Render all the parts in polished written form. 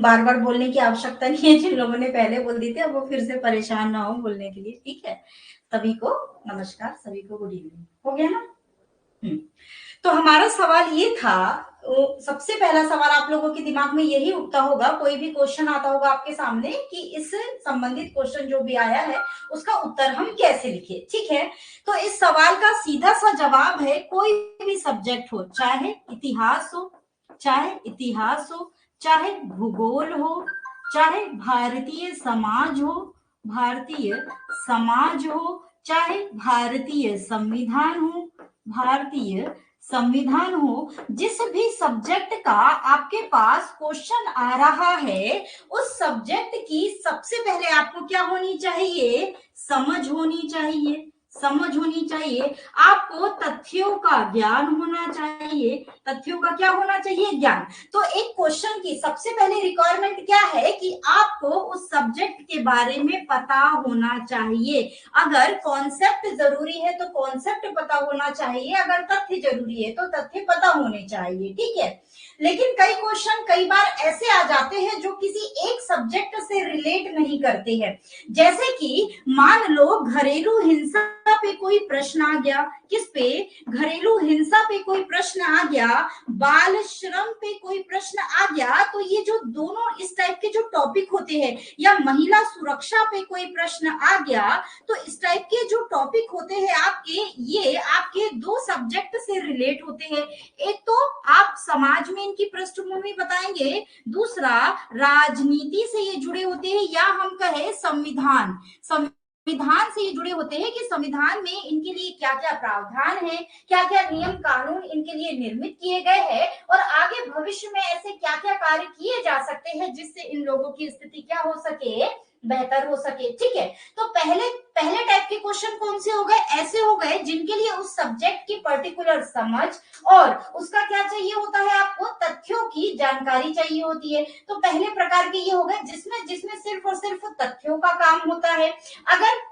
बार बार बोलने की आवश्यकता नहीं है, जिन लोगों ने पहले बोल दी थी अब वो फिर से परेशान ना हो बोलने के लिए। ठीक है, सभी को नमस्कार, सभी को गुड इवनिंग। हो गया ना? तो हमारा सवाल ये था, सबसे पहला सवाल आप लोगों के दिमाग में यही उठता होगा, कोई भी क्वेश्चन आता होगा आपके सामने कि इस संबंधित क्वेश्चन जो भी आया है उसका उत्तर हम कैसे लिखें। ठीक है, तो इस सवाल का सीधा सा जवाब है कोई भी सब्जेक्ट हो, चाहे भूगोल हो, चाहे भारतीय समाज हो, चाहे भारतीय संविधान हो, जिस भी सब्जेक्ट का आपके पास क्वेश्चन आ रहा है उस सब्जेक्ट की सबसे पहले आपको क्या होनी चाहिए? समझ होनी चाहिए। आपको तथ्यों का ज्ञान होना चाहिए। तथ्यों का क्या होना चाहिए? ज्ञान। तो एक क्वेश्चन की सबसे पहले रिक्वायरमेंट क्या है कि आपको उस सब्जेक्ट के बारे में पता होना चाहिए। अगर कॉन्सेप्ट जरूरी है तो कॉन्सेप्ट पता होना चाहिए, अगर तथ्य जरूरी है तो तथ्य पता होने चाहिए। ठीक है, लेकिन कई क्वेश्चन कई बार ऐसे आ जाते हैं जो किसी एक सब्जेक्ट से रिलेट नहीं करते हैं। जैसे कि मान लो घरेलू हिंसा पे कोई प्रश्न आ गया, किस पे? घरेलू हिंसा पे कोई प्रश्न आ गया, बाल श्रम पे कोई प्रश्न आ गया, तो ये जो दोनों इस टाइप के जो टॉपिक होते हैं, या महिला सुरक्षा पे कोई प्रश्न आ गया, तो इस टाइप के जो टॉपिक होते हैं आपके, ये आपके दो सब्जेक्ट से रिलेट होते हैं। एक तो आप समाज में इनकी पृष्ठभूमि बताएंगे, दूसरा राजनीति से ये जुड़े होते हैं, या हम कहें संविधान से ये जुड़े होते हैं कि संविधान में इनके लिए क्या क्या प्रावधान है, क्या क्या नियम कानून इनके लिए निर्मित किए गए हैं, और आगे भविष्य में ऐसे क्या क्या कार्य किए जा सकते हैं जिससे इन लोगों की स्थिति क्या हो सके? बेहतर हो सके। ठीक है, तो पहले पहले टाइप के क्वेश्चन कौन से हो गए? ऐसे हो गए जिनके लिए उस सब्जेक्ट की पर्टिकुलर समझ और उसका क्या चाहिए होता है, आपको तथ्यों की जानकारी चाहिए होती है। तो पहले प्रकार के ये हो गए जिसमें जिसमें सिर्फ और सिर्फ तथ्यों का काम होता है। अगर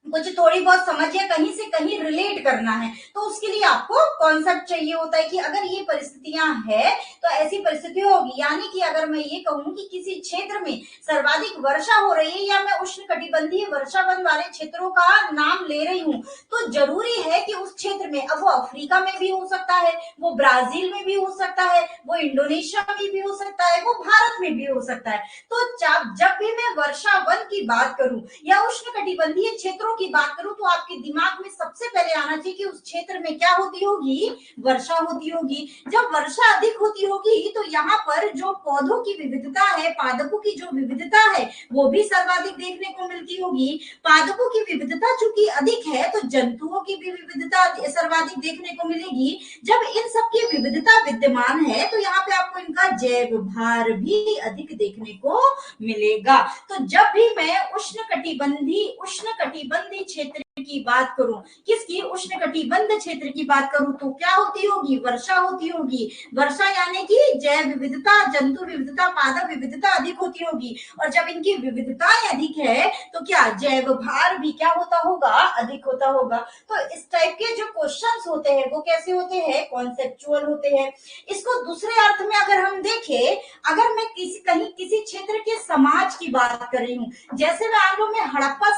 कुछ थोड़ी बहुत समझ या कहीं से कहीं रिलेट करना है तो उसके लिए आपको कॉन्सेप्ट चाहिए होता है कि अगर ये परिस्थितियां है तो ऐसी परिस्थिति होगी। यानी कि अगर मैं ये कहूं कि किसी क्षेत्र में सर्वाधिक वर्षा हो रही है, या मैं उष्ण कटिबंधीय वर्षावन वाले क्षेत्रों का नाम ले रही हूँ, तो जरूरी है कि उस क्षेत्र में, अब वो अफ्रीका में भी हो सकता है, वो ब्राजील में भी हो सकता है, वो इंडोनेशिया में भी हो सकता है, वो भारत में भी हो सकता है। तो जब भी मैं वर्षावन की बात करूं या उष्ण कटिबंधीय क्षेत्रों की बात करूं, तो आपके दिमाग में सबसे पहले आना चाहिए कि उस क्षेत्र में क्या होती होगी? वर्षा होती होगी। जब वर्षा अधिक होती होगी तो यहाँ पर जो पौधों की विविधता है, पादपों की जो विविधता है, वो भी सर्वाधिक देखने को मिलती होगी। पादपों की विविधता चूंकि अधिक है तो जंतुओं की भी विविधता सर्वाधिक देखने को मिलेगी। जब इन सब की विविधता विद्यमान है तो यहाँ पे आपको इनका जैव भार भी अधिक देखने को मिलेगा। तो जब भी मैं उष्ण कटिबंधी क्षेत्र की बात करूं, किसकी? उष्ण कटिबंध क्षेत्र की बात करूं, तो क्या होती होगी? वर्षा होती होगी। वर्षा यानी कि जैव विविधता, जंतु विविधता, पादप विविधता अधिक होती होगी। और जब इनकी विविधताएं अधिक है तो क्या जैव भार भी क्या होता होगा? अधिक होता होगा। तो इस टाइप के जो क्वेश्चंस होते हैं वो कैसे होते हैं? कॉन्सेप्चुअल होते हैं। इसको दूसरे अर्थ में अगर हम देखें, अगर मैं किसी क्षेत्र के समाज की बात कर रही हूँ, जैसे मान लो मैं हड़प्पा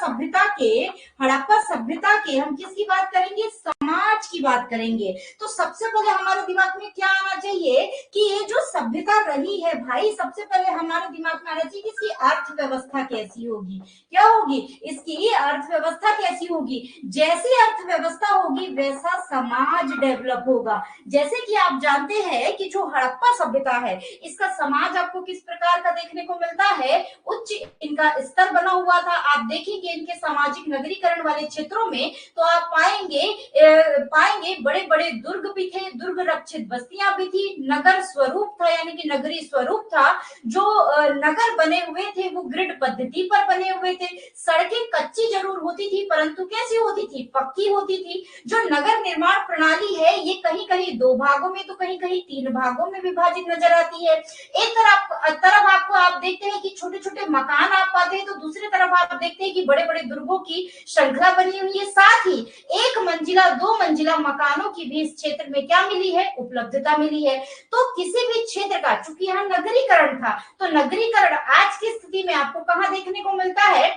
सभ्यता के हम किसकी बात करेंगे? समाज की बात करेंगे। तो सबसे पहले हमारे दिमाग में क्या आना चाहिए कि ये जो सभ्यता रही है भाई, सबसे पहले हमारे दिमाग में आना चाहिए कि इसकी अर्थव्यवस्था कैसी होगी? क्या होगी? इसकी अर्थव्यवस्था कैसी होगी? जैसी अर्थव्यवस्था होगी वैसा समाज डेवलप होगा। जैसे कि आप जानते हैं कि जो हड़प्पा सभ्यता है, इसका समाज आपको किस प्रकार का देखने को मिलता है? उच्च इनका स्तर बना हुआ था। आप देखेंगे इनके सामाजिक नगरीकरण वाले क्षेत्रों में तो आप पाएंगे बड़े बड़े दुर्ग भी थे, दुर्ग रक्षित बस्तियां भी थी, नगर स्वरूप था यानी कि नगरी स्वरूप था। जो नगर बने हुए थे वो ग्रिड पद्धति पर बने हुए थे। सड़कें कच्ची जरूर होती थी परंतु कैसी होती थी? पक्की होती थी। जो नगर निर्माण प्रणाली है ये कहीं कहीं दो भागों में तो कहीं कहीं तीन भागों में विभाजित नजर आती है। एक तरफ आपको आप देखते हैं कि छोटे छोटे मकान आप पाते हैं, तो दूसरी तरफ आप देखते हैं कि बड़े बड़े दुर्गों की श्रृंखला बनी बनी हुई है, साथ ही 1 मंजिला 2 मंजिला मकानों की भी इस क्षेत्र में क्या मिली है, उपलब्धता मिली है। तो किसी भी क्षेत्र का, चूंकि यहाँ नगरीकरण था, तो नगरीकरण आज की स्थिति में आपको कहाँ देखने को मिलता है,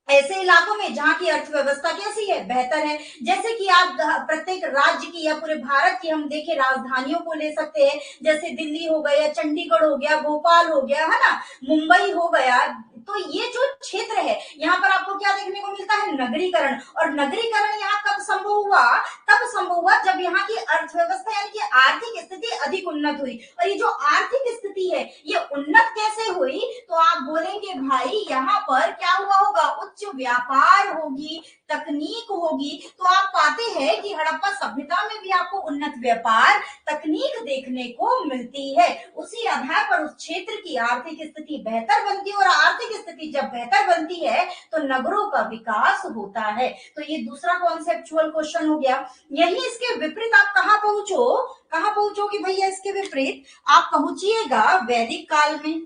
ऐसे इलाकों में जहां की अर्थव्यवस्था कैसी है, बेहतर है। जैसे कि आप प्रत्येक राज्य की या पूरे भारत की हम देखें राजधानियों को ले सकते हैं, जैसे दिल्ली हो गया, चंडीगढ़ हो गया, भोपाल हो गया, है ना, मुंबई हो गया। तो ये जो क्षेत्र है यहाँ पर आपको क्या देखने को मिलता है, नगरीकरण। और नगरीकरण यहाँ कब संभव हुआ, तब संभव हुआ जब यहाँ की अर्थव्यवस्था यानी कि आर्थिक स्थिति अधिक उन्नत हुई। और ये जो आर्थिक स्थिति है ये उन्नत कैसे हुई, तो आप बोलेंगे भाई यहाँ पर क्या हुआ होगा, उच्च व्यापार होगी, तकनीक होगी। तो आप पाते हैं कि हड़प्पा सभ्यता में भी आपको उन्नत व्यापार तकनीक देखने को मिलती है। उसी आधार पर उस क्षेत्र की आर्थिक स्थिति बेहतर बनती है, और आर्थिक स्थिति जब बेहतर बनती है तो नगरों का विकास होता है। तो ये दूसरा कॉन्सेप्चुअल क्वेश्चन हो गया। यही इसके विपरीत आप कहाँ पहुंचोगे भैया, इसके विपरीत आप पहुंचिएगा वैदिक काल में।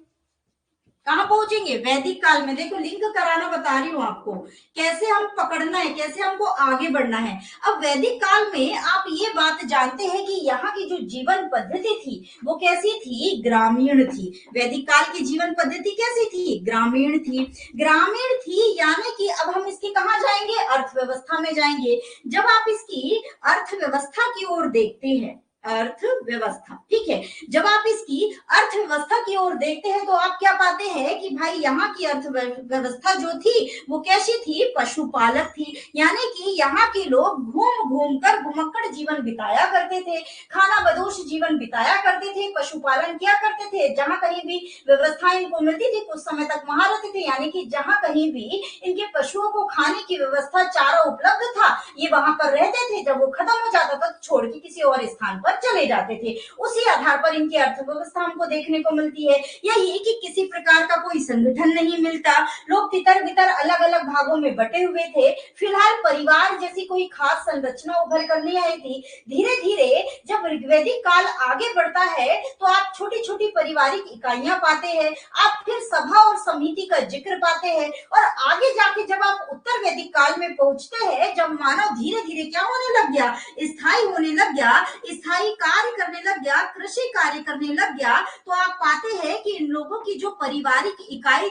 कहाँ पहुंचेंगे, वैदिक काल में। देखो लिंक कराना बता रही हूँ आपको, कैसे हम पकड़ना है, कैसे हमको आगे बढ़ना है। अब वैदिक काल में आप ये बात जानते हैं कि यहाँ की जो जीवन पद्धति थी वो कैसी थी, ग्रामीण थी। वैदिक काल की जीवन पद्धति कैसी थी, ग्रामीण थी। ग्रामीण थी यानी कि अब हम इसकी कहाँ जाएंगे, अर्थव्यवस्था में जाएंगे। जब आप इसकी अर्थव्यवस्था की ओर देखते हैं, अर्थव्यवस्था, ठीक है, जब आप इसकी अर्थव्यवस्था की ओर देखते हैं तो आप क्या पाते हैं कि भाई यहाँ की अर्थव्यवस्था जो थी वो कैसी थी, पशुपालक थी। यानी कि यहाँ के लोग घूम घूम कर घुमक्कड़ जीवन बिताया करते थे, खाना बदोश जीवन बिताया करते थे, पशुपालन किया करते थे। जहां कहीं भी व्यवस्था इनको मिलती थी कुछ समय तक वहां रहते थे, यानी कि जहां कहीं भी इनके पशुओं को खाने की व्यवस्था, चारा उपलब्ध था, ये वहां पर रहते थे। जब वो खत्म हो जाता था तो छोड़ के किसी और स्थान पर चले जाते थे। उसी आधार पर इनकी अर्थव्यवस्था हमको देखने को मिलती है। यही कि किसी प्रकार का कोई संगठन नहीं मिलता, लोग तितर बितर अलग अलग भागों में बटे हुए थे। फिलहाल परिवार जैसी कोई खास संरचना उभर कर नहीं आई थी। धीरे धीरे जब ऋग्वैदिक काल आगे बढ़ता है तो आप छोटी छोटी पारिवारिक इकाइयां पाते हैं, आप फिर सभा और समिति का जिक्र पाते हैं, और आगे जाके जब आप उत्तर वैदिक काल में पहुंचते हैं, जब मानव धीरे धीरे क्या होने लग गया, स्थायी होने लग गया, स्थायी कार्य करने लग गया, कृषि कार्य करने लग गया, तो आप पाते हैं कि इन लोगों की जो पारिवारिक इकाई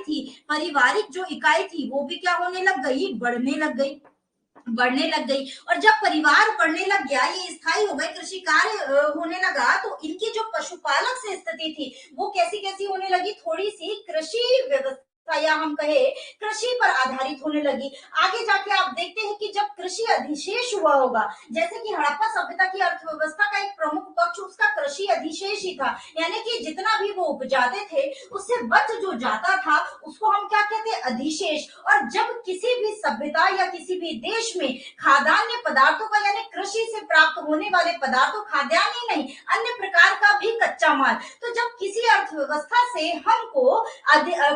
थी वो भी क्या होने लग गई, बढ़ने लग गई। और जब परिवार बढ़ने लग गया, ये स्थायी हो गए, कृषि कार्य होने लगा, तो इनकी जो पशुपालक से स्थिति थी वो कैसी होने लगी, थोड़ी सी कृषि व्यवस्था या हम कहे कृषि पर आधारित होने लगी। आगे जाके आप देखते हैं कि जब कृषि अधिशेष हुआ होगा, जैसे कि हड़प्पा सभ्यता की अर्थव्यवस्था का एक प्रमुख पक्ष उसका कृषि अधिशेष ही था, यानी कि जितना भी वो उपजाते थे उससे बच जो जाता था उसको हम क्या कहते हैं, अधिशेष। और जब किसी भी सभ्यता या किसी भी देश में खाद्यान्न पदार्थों का यानी कृषि से प्राप्त होने वाले पदार्थों, खाद्यान्न ही नहीं अन्य प्रकार का भी कच्चा माल, तो जब किसी अर्थव्यवस्था से हमको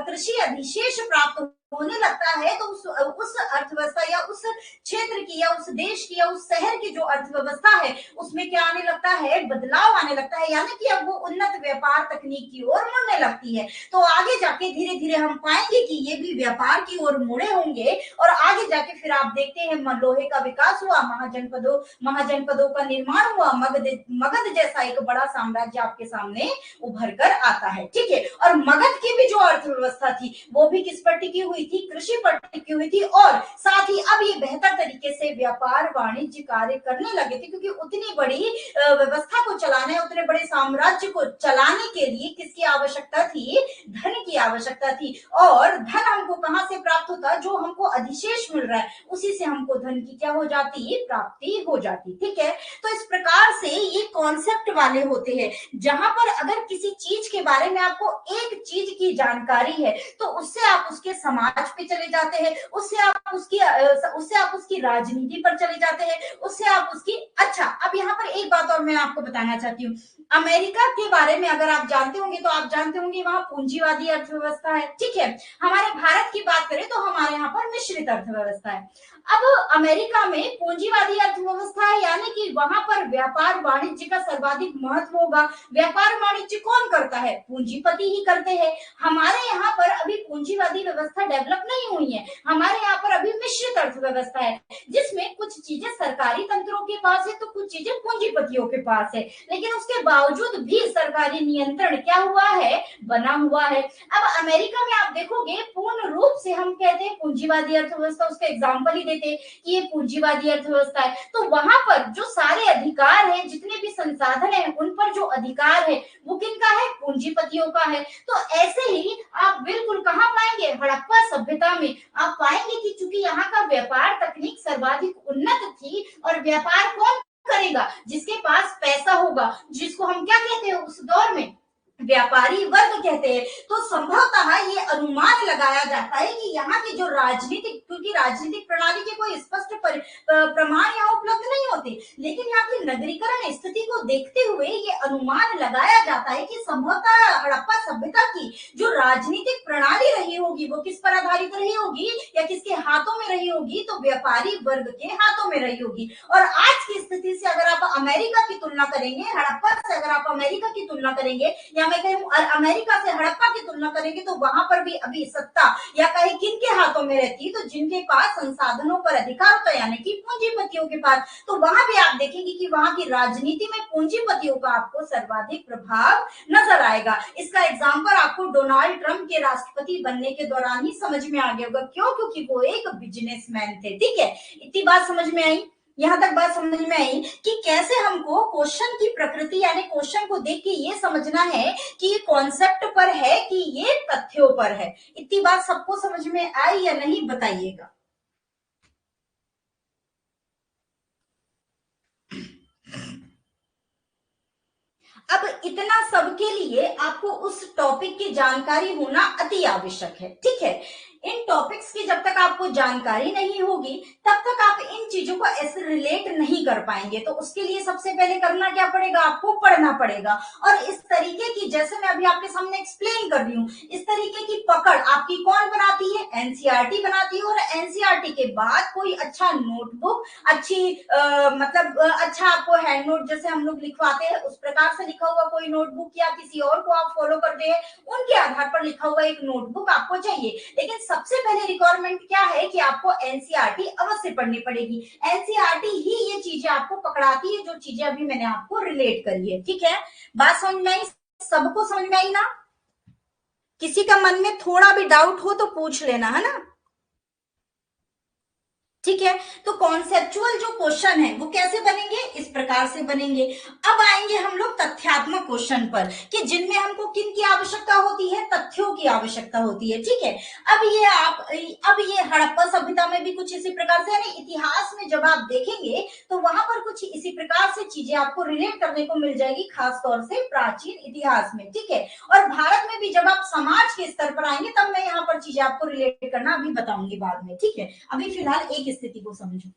कृषि अधिशेष प्राप्त होने लगता है तो उस अर्थव्यवस्था या उस क्षेत्र की या उस देश की या उस शहर की जो अर्थव्यवस्था है उसमें क्या आने लगता है, बदलाव आने लगता है, यानी कि अब वो उन्नत व्यापार तकनीक की ओर मुड़ने लगती है। तो आगे जाके धीरे धीरे हम पाएंगे कि ये भी व्यापार की ओर मुड़े होंगे, और आगे जाके फिर आप देखते हैं लोहे का विकास हुआ, महाजनपदों का निर्माण हुआ, मगध जैसा एक बड़ा साम्राज्य आपके सामने उभर कर आता है, ठीक है। और मगध की भी जो अर्थव्यवस्था थी वो भी किस पर टिकी हुई थी, कृषि पर टिकी हुई थी, और साथ ही अब ये बेहतर तरीके से व्यापार वाणिज्य कार्य करने लगे थे, क्योंकि उतनी बड़ी व्यवस्था को चलाने, उतने बड़े साम्राज्य को चलाने के लिए किसकी आवश्यकता थी, धन की आवश्यकता थी। और धन हमको कहां से प्राप्त होता, जो हमको अधिशेष मिल रहा है उसी से हमको धन की क्या हो जाती, प्राप्ति हो जाती, ठीक है। तो इस प्रकार से ये कॉन्सेप्ट वाले होते हैं, जहां पर अगर किसी चीज के बारे में आपको एक चीज की जानकारी है तो उससे आप उसके समाज पे चले जाते हैं, उससे आप उसकी राजनीति पर चले जाते हैं, उससे आप उसकी, अच्छा अब यहाँ पर एक बात और मैं आपको बताना चाहती हूँ। अमेरिका के बारे में अगर आप जानते होंगे तो आप जानते होंगे वहां पूंजीवादी अर्थव्यवस्था है, ठीक है। हमारे भारत की बात करें तो हमारे यहाँ पर मिश्रित अर्थव्यवस्था है। अब अमेरिका में पूंजीवादी अर्थव्यवस्था है, यानी कि वहां पर व्यापार वाणिज्य का सर्वाधिक महत्व होगा। व्यापार वाणिज्य कौन करता है, पूंजीपति ही करते हैं। हमारे यहाँ पर अभी पूंजीवादी व्यवस्था डेवलप नहीं हुई है। हमारे यहाँ पर अभी मिश्रित अर्थव्यवस्था है, जिसमें कुछ चीजें सरकारी तंत्रों के पास है तो कुछ चीजें पूंजीपतियों के पास है, लेकिन उसके बावजूद भी सरकारी नियंत्रण क्या हुआ है, बना हुआ है। अब अमेरिका में आप देखोगे पूर्ण रूप से हम कहते हैं पूंजीवादी अर्थव्यवस्था, उसका एग्जाम्पल ही देते हैं कि ये पूंजीवादी अर्थव्यवस्था है। तो वहां पर जो सारे अधिकार हैं, जितने भी संसाधन है, उन पर जो अधिकार है वो किनका है, पूंजीपतियों का है। तो ऐसे ही आप बिल्कुल कहाँ पाएंगे, हड़प्पा सभ्यता में आप पाएंगे कि चूंकि यहाँ का व्यापार तकनीक सर्वाधिक उन्नत थी, और व्यापार कौन करेगा, जिसके पास पैसा होगा, जिसको हम क्या कहते हैं उस दौर में व्यापारी वर्ग कहते हैं। तो संभवतः ये अनुमान लगाया जाता है कि यहाँ की जो राजनीतिक, क्योंकि राजनीतिक प्रणाली के कोई स्पष्ट प्रमाण यहाँ उपलब्ध नहीं होते, लेकिन यहाँ की नगरीकरण स्थिति को देखते हुए ये अनुमान लगाया जाता है कि संभवतः हड़प्पा सभ्यता की जो राजनीतिक प्रणाली रही होगी वो किस पर आधारित रही होगी, या किसके हाथों में रही होगी, तो व्यापारी वर्ग के हाथों में रही होगी। और आज की स्थिति से अगर आप अमेरिका की तुलना करेंगे, हड़प्पा से अगर आप अमेरिका की तुलना करेंगे, या मैं कहूँ अमेरिका से हड़प्पा की तुलना करेंगे, तो वहां पर भी अभी सत्ता या कहीं किनके हाथों में रहती, तो जिनके पास संसाधनों पर अधिकार होता है, यानी कि पूंजीपतियों के पास। तो वहां भी आप देखेंगे कि वहां की राजनीति में पूंजीपतियों का आपको सर्वाधिक प्रभाव नजर आएगा। इसका एग्जाम्पल आपको डोनाल्ड ट्रंप के राष्ट्रपति बनने के दौरान ही समझ में आ गया होगा। क्यों? क्योंकि वो एक बिजनेसमैन थे। ठीक है, इतनी बात समझ में आई, यहां तक बात समझ में आई कि कैसे हमको क्वेश्चन की प्रकृति यानी क्वेश्चन को देख के ये समझना है कि ये कॉन्सेप्ट पर है कि ये तथ्यों पर है। इतनी बात सबको समझ में आई या नहीं, बताइएगा। अब इतना सबके लिए आपको उस टॉपिक की जानकारी होना अति आवश्यक है। ठीक है, इन टॉपिक्स की जब तक आपको जानकारी नहीं होगी तब तक आप इन चीजों को ऐसे रिलेट नहीं कर पाएंगे। तो उसके लिए सबसे पहले करना क्या पड़ेगा, आपको पढ़ना पड़ेगा। और इस तरीके की, जैसे मैं अभी आपके सामने एक्सप्लेन कर रही हूँ, इस तरीके की पकड़ आपकी कौन बनाती है, एनसीईआरटी बनाती है। और एनसीईआरटी के बाद कोई अच्छा नोटबुक, अच्छी मतलब अच्छा आपको हैंड नोट जैसे हम लोग लिखवाते हैं उस प्रकार से लिखा हुआ कोई नोटबुक, या किसी और को आप फॉलो करते हैं उनके आधार पर लिखा हुआ एक नोटबुक आपको चाहिए। लेकिन सबसे पहले रिक्वायरमेंट क्या है कि आपको एनसीईआरटी अवश्य पढ़नी पड़ेगी। एनसीईआरटी ही ये चीजें आपको पकड़ाती है जो चीजें अभी मैंने आपको रिलेट करी है। ठीक है, बात समझ में आई, सबको समझ में आई ना? किसी का मन में थोड़ा भी डाउट हो तो पूछ लेना, है ना? ठीक है, तो कॉन्सेप्चुअल जो क्वेश्चन है वो कैसे बनेंगे, इस प्रकार से बनेंगे। अब आएंगे हम लोग तथ्यात्मक क्वेश्चन पर कि जिनमें हमको किन की आवश्यकता होती है, तथ्यों की आवश्यकता होती है। ठीक है, अब ये हड़प्पा सभ्यता में भी कुछ इसी प्रकार से, यानी इतिहास में जब आप देखेंगे तो वहां पर कुछ इसी प्रकार से चीजें आपको रिलेट करने को मिल जाएगी, खासतौर से प्राचीन इतिहास में। ठीक है, और भारत में भी जब आप समाज के स्तर पर आएंगे तब मैं यहाँ पर चीजें आपको रिलेट करना अभी बताऊंगी बाद में। ठीक है, अभी फिलहाल एक स्थिति को समझो।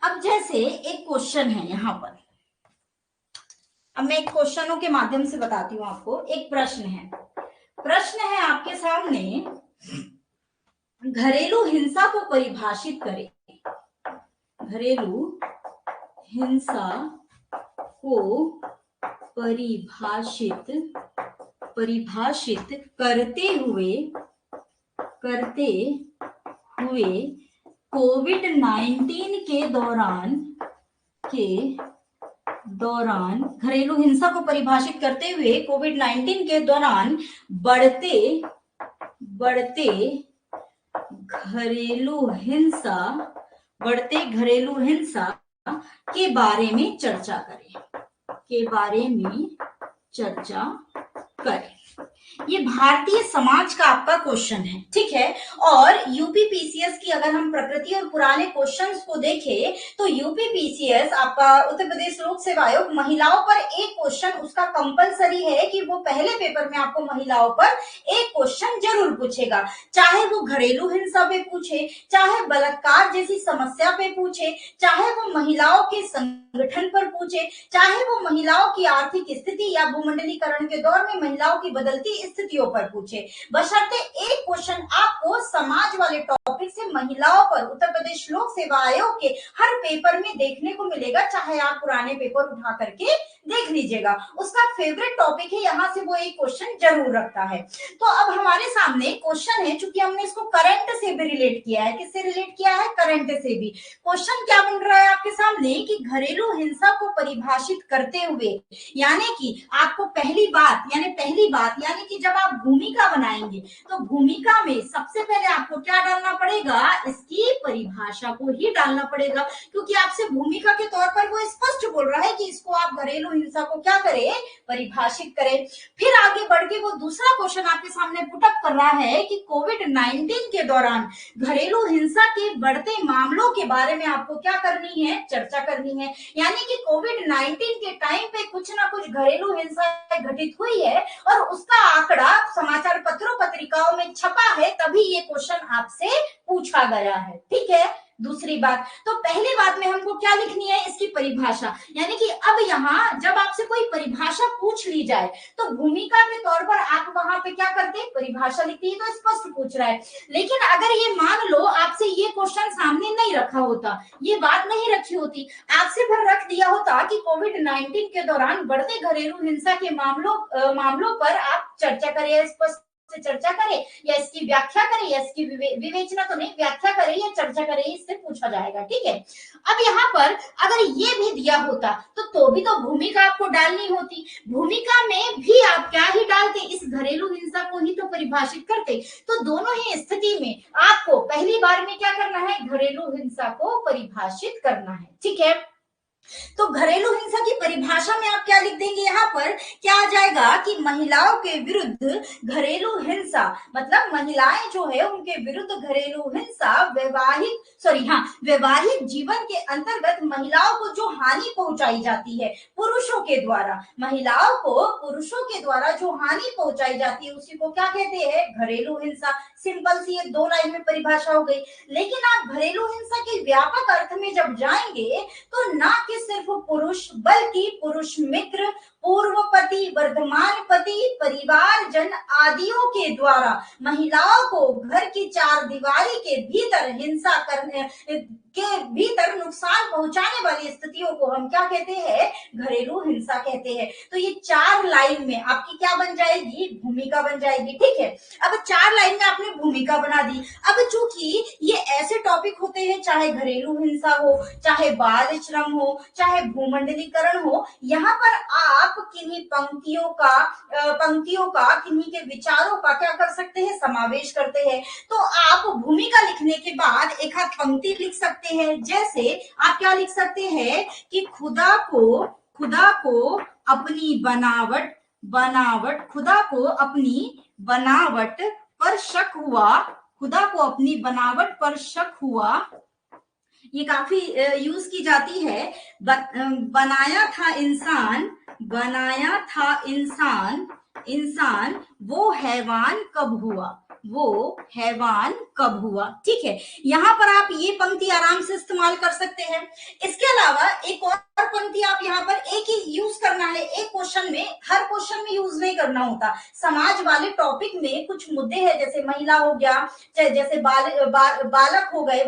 अब जैसे एक क्वेश्चन है यहाँ पर, अब मैं एक क्वेश्चनों के माध्यम से बताती हूँ आपको। एक प्रश्न है आपके सामने, घरेलू हिंसा को परिभाषित करें। घरेलू हिंसा को परिभाषित करते हुए कोविड-19 के दौरान घरेलू हिंसा को परिभाषित करते हुए कोविड-19 के दौरान बढ़ते घरेलू हिंसा के बारे में चर्चा करें। ये भारतीय समाज का आपका क्वेश्चन है। ठीक है, और यूपीपीसीएस की अगर हम प्रकृति और पुराने क्वेश्चंस को देखें तो यूपीपीसीएस आपका उत्तर प्रदेश लोक सेवा आयोग महिलाओं पर एक क्वेश्चन उसका कंपलसरी है कि वो पहले पेपर में आपको महिलाओं पर एक क्वेश्चन जरूर पूछेगा, चाहे वो घरेलू हिंसा पे पूछे, चाहे बलात्कार जैसी समस्या पे पूछे, चाहे वो महिलाओं के संगठन पर पूछे, चाहे वो महिलाओं की आर्थिक स्थिति या भूमंडलीकरण के दौर में महिलाओं की बदलती स्थितियों पर पूछे, बशर्ते एक क्वेश्चन आपको समाज वाले टॉपिक से महिलाओं पर उत्तर प्रदेश लोक सेवा आयोग के हर पेपर में देखने को मिलेगा, चाहे आप पुराने पेपर उठा करके देख लीजिएगा, उसका फेवरेट टॉपिक है, यहां से वो एक क्वेश्चन जरूर रखता है। तो अब हमारे सामने क्वेश्चन है, चूंकि हमने इसको करंट से भी रिलेट किया है, किससे रिलेट किया है, करंट से भी। क्वेश्चन क्या बन रहा है आपके सामने कि घरेलू हिंसा को परिभाषित करते हुए, यानी कि आपको पहली बात यानी कि जब आप भूमिका बनाएंगे तो भूमिका में सबसे पहले आपको क्या डालना पड़ेगा, इसकी परिभाषा को ही डालना पड़ेगा, क्योंकि आपसे भूमिका के तौर पर वो स्पष्ट बोल रहा है कि इसको आप घरेलू हिंसा को क्या करें, परिभाषित करें। फिर आगे बढ़ के वो दूसरा क्वेश्चन आपके सामने पुटअप कर रहा है कि कोविड-19 के दौरान घरेलू हिंसा के बढ़ते मामलों के बारे में आपको क्या करनी है, चर्चा करनी है। यानी कि कोविड-19 के टाइम पे कुछ ना कुछ घरेलू हिंसा घटित हुई है और उसका आंकड़ा समाचार पत्रों पत्रिकाओं में छपा है, तभी ये क्वेश्चन आपसे पूछा गया है। ठीक है, दूसरी बात, तो पहली बात में हमको क्या लिखनी है, इसकी परिभाषा। यानी कि अब यहाँ जब आपसे कोई परिभाषा पूछ ली जाए तो भूमिका के तौर पर आप वहां पे क्या करते हैं, परिभाषा लिखती है, तो स्पष्ट पूछ रहा है। लेकिन अगर ये मान लो आपसे ये क्वेश्चन सामने नहीं रखा होता, ये बात नहीं रखी होती, आपसे फिर रख दिया होता कि कोविड-19 के दौरान बढ़ते घरेलू हिंसा के मामलों पर आप चर्चा करें, स्पष्ट से चर्चा करें या इसकी व्याख्या करें या इसकी विवेचना तो नहीं, व्याख्या करें या चर्चा करें, इससे पूछा जाएगा। ठीक है, अब यहाँ पर अगर ये भी दिया होता तो भी तो भूमिका आपको डालनी होती, भूमिका में भी आप क्या ही डालते, इस घरेलू हिंसा को ही तो परिभाषित करते। तो दोनों ही स्थिति में आपको पहली बार में क्या करना है, घरेलू हिंसा को परिभाषित करना है। ठीक है, तो घरेलू हिंसा की परिभाषा में आप क्या लिख देंगे, यहाँ पर क्या आ जाएगा कि महिलाओं के विरुद्ध घरेलू हिंसा, मतलब महिलाएं जो है उनके विरुद्ध घरेलू हिंसा वैवाहिक जीवन के अंतर्गत महिलाओं को जो हानि पहुंचाई जाती है पुरुषों के द्वारा, महिलाओं को पुरुषों के द्वारा जो हानि पहुंचाई जाती है उसी को क्या कहते हैं, घरेलू हिंसा। सिंपल सी ये दो लाइन में परिभाषा हो गई। लेकिन आप घरेलू हिंसा के व्यापक अर्थ में जब जाएंगे तो ना कि सिर्फ पुरुष बल्कि पुरुष मित्र, पूर्व पति, वर्तमान पति, परिवारजन आदियों के द्वारा महिलाओं को घर की चार दीवारी के भीतर हिंसा करने के भीतर नुकसान पहुंचाने वाली स्थितियों को हम क्या कहते हैं, घरेलू हिंसा कहते हैं। तो ये चार लाइन में आपकी क्या बन जाएगी, भूमिका बन जाएगी। ठीक है, अब चार लाइन में आपने भूमिका बना दी। अब चूंकि ये ऐसे टॉपिक होते हैं, चाहे घरेलू हिंसा हो, चाहे बाल श्रम हो, चाहे भूमंडलीकरण हो, यहाँ पर आप किन्हीं पंक्तियों का किन्हीं के विचारों का क्या कर सकते हैं, समावेश करते हैं। तो आप भूमिका लिखने के बाद एक आध पंक्ति लिख सकते हैं, जैसे आप क्या लिख सकते हैं कि खुदा को अपनी बनावट खुदा को अपनी बनावट पर शक हुआ, ये काफी यूज की जाती है। बनाया था इंसान वो हैवान कब हुआ। ठीक है, यहाँ पर आप ये पंक्ति आराम से इस्तेमाल कर सकते हैं। इसके अलावा एक और पंक्ति आप यहाँ पर एक ही यूज करना है, एक क्वेश्चन में, हर क्वेश्चन में यूज नहीं करना होता। समाज वाले टॉपिक में कुछ मुद्दे हैं, जैसे महिला हो गया, जैसे बालक हो गए,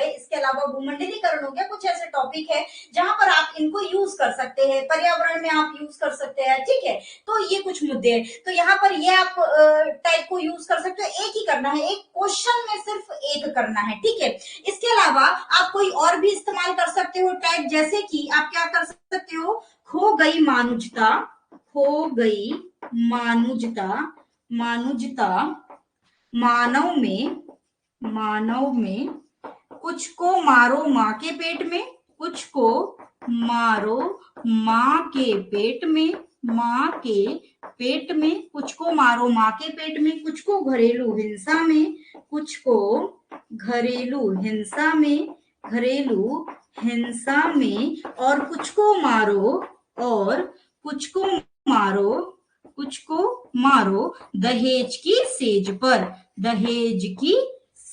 इसके अलावा भूमंडलीकरण हो गया, कुछ ऐसे टॉपिक है जहां पर आप इनको यूज कर सकते हैं, पर्यावरण में आप यूज कर सकते हैं। ठीक है, तो ये कुछ मुद्दे हैं, तो यहाँ पर ये आप टाइप को यूज कर सकते हो। एक ही करना है, एक क्वेश्चन में सिर्फ एक करना है। ठीक है, इसके अलावा आप कोई और भी इस्तेमाल कर सकते हो टाइप, जैसे कि आप क्या कर सकते हो, खो गई मानुजता मानव में कुछ को मारो माँ के पेट में, कुछ को मारो माँ के पेट में, कुछ को मारो माँ के पेट में, कुछ को घरेलू हिंसा में, और कुछ को मारो दहेज की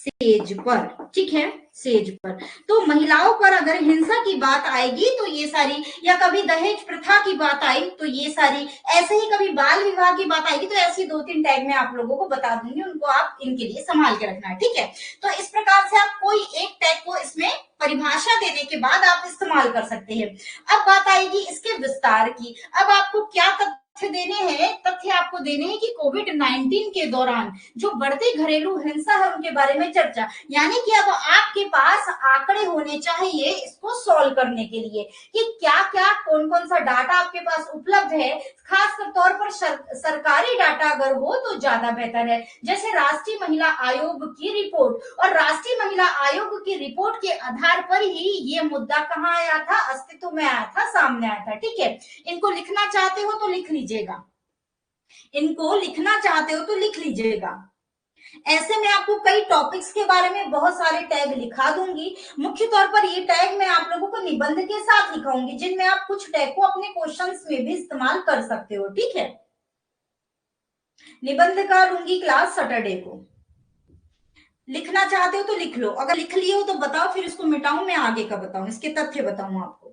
सेज पर, ठीक है, सेज पर। तो महिलाओं पर अगर हिंसा की बात आएगी तो ये सारी, या कभी दहेज प्रथा की बात आई तो ये सारी, ऐसे ही कभी बाल विवाह की बात आएगी तो ऐसी 2-3 टैग मैं आप लोगों को बता दूंगी, उनको आप इनके लिए संभाल के रखना है, ठीक है। तो इस प्रकार से आप कोई एक टैग को इसमें परिभाषा देने के बाद आप इस्तेमाल कर सकते हैं। अब बात आएगी इसके विस्तार की। अब आपको क्या तथ्य देने हैं, तथ्य आपको देने हैं कि कोविड-19 के दौरान जो बढ़ती घरेलू हिंसा है उनके बारे में चर्चा, यानी कि अब आपके पास आंकड़े होने चाहिए इसको सॉल्व करने के लिए कि क्या क्या कौन कौन सा डाटा आपके पास उपलब्ध है। खासकर तौर पर सरकारी डाटा अगर हो तो ज्यादा बेहतर है, जैसे राष्ट्रीय महिला आयोग की रिपोर्ट, और राष्ट्रीय महिला आयोग की रिपोर्ट के आधार पर ही ये मुद्दा कहाँ आया था, अस्तित्व में आया था, सामने आया था, ठीक है। इनको लिखना चाहते हो तो लिख लीजिएगा, इनको लिखना चाहते हो तो लिख लीजिएगा। ऐसे में आपको कई टॉपिक्स के बारे में बहुत सारे टैग लिखा दूंगी। मुख्य तौर पर ये टैग मैं आप लोगों को निबंध के साथ लिखाऊंगी, जिनमें आप कुछ टैग को अपने क्वेश्चंस में भी इस्तेमाल कर सकते हो, ठीक है। निबंध का लूंगी क्लास सैटरडे को। लिखना चाहते हो तो लिख लो, अगर लिख लिए हो तो बताओ, फिर इसको मिटाऊं, मैं आगे का बताऊं, इसके तथ्य बताऊं आपको।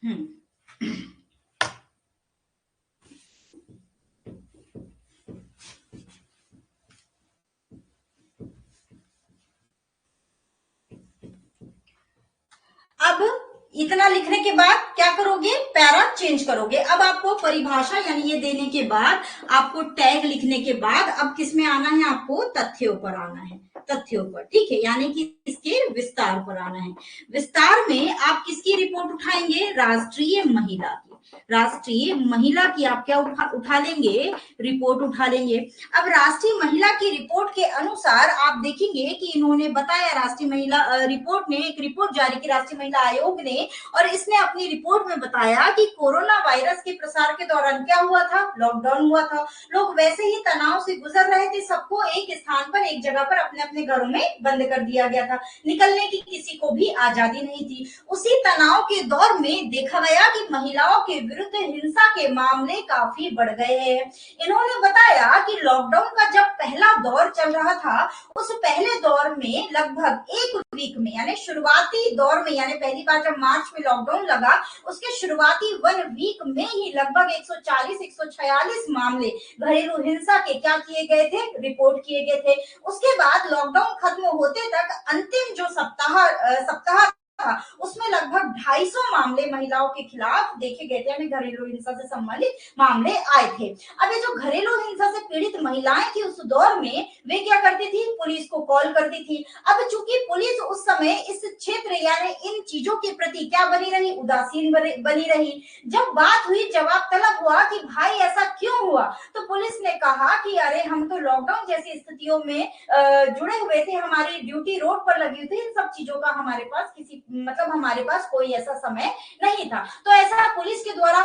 हम्म अब इतना लिखने के बाद क्या करोगे, पैरा चेंज करोगे। अब आपको परिभाषा यानी ये देने के बाद, आपको टैग लिखने के बाद अब किस में आना है, आपको तथ्यों पर आना है, तथ्यों पर, ठीक है, यानी कि इसके विस्तार पर आना है। विस्तार में आप किसकी रिपोर्ट उठाएंगे, राष्ट्रीय महिला की, राष्ट्रीय महिला की आप क्या उठा लेंगे, रिपोर्ट उठा लेंगे। अब राष्ट्रीय महिला की रिपोर्ट के अनुसार आप देखेंगे कि इन्होंने बताया, राष्ट्रीय महिला रिपोर्ट ने एक रिपोर्ट जारी की, राष्ट्रीय महिला आयोग ने, और इसने अपनी रिपोर्ट में बताया कि कोरोना वायरस के प्रसार के दौरान क्या हुआ था, लॉकडाउन हुआ था। लोग वैसे ही तनाव से गुजर रहे थे, सबको एक स्थान पर, एक जगह पर अपने अपने घरों में बंद कर दिया गया था, निकलने की किसी को भी आजादी नहीं थी। उसी तनाव के दौर में देखा गया कि महिलाओं के विरुद्ध हिंसा के मामले काफी बढ़ गए हैं। इन्होंने बताया कि लॉकडाउन का जब पहला दौर चल रहा था, उस पहले दौर में लगभग एक वीक में, यानी शुरुआती दौर में, यानी पहली बार जब मार्च में लॉकडाउन लगा, उसके शुरुआती 1 वीक में ही लगभग 140-146 मामले घरेलू हिंसा के क्या किए गए थे, रिपोर्ट किए गए थे। उसके बाद लॉकडाउन खत्म होते तक अंतिम जो सप्ताह था, उसमें लगभग 250 मामले महिलाओं के खिलाफ देखे गए थे, यानी घरेलू हिंसा से संबंधित मामले आए थे। अब ये जो घरेलू हिंसा से पीड़ित महिलाएं थी उस दौर में, वे क्या करती थी, पुलिस को कॉल करती थी। अब चूंकि पुलिस उस समय इस क्षेत्र यानी इन चीजों के प्रति क्या बनी रही, उदासीन बनी रही। जब बात हुई, जवाब तलब हुआ कि भाई ऐसा क्यों हुआ, तो पुलिस ने कहा कि अरे हम तो लॉकडाउन जैसी स्थितियों में जुड़े हुए थे, हमारी ड्यूटी रोड पर लगी हुई थी, इन सब चीजों का हमारे पास हमारे पास कोई ऐसा समय नहीं था। तो ऐसा पुलिस के द्वारा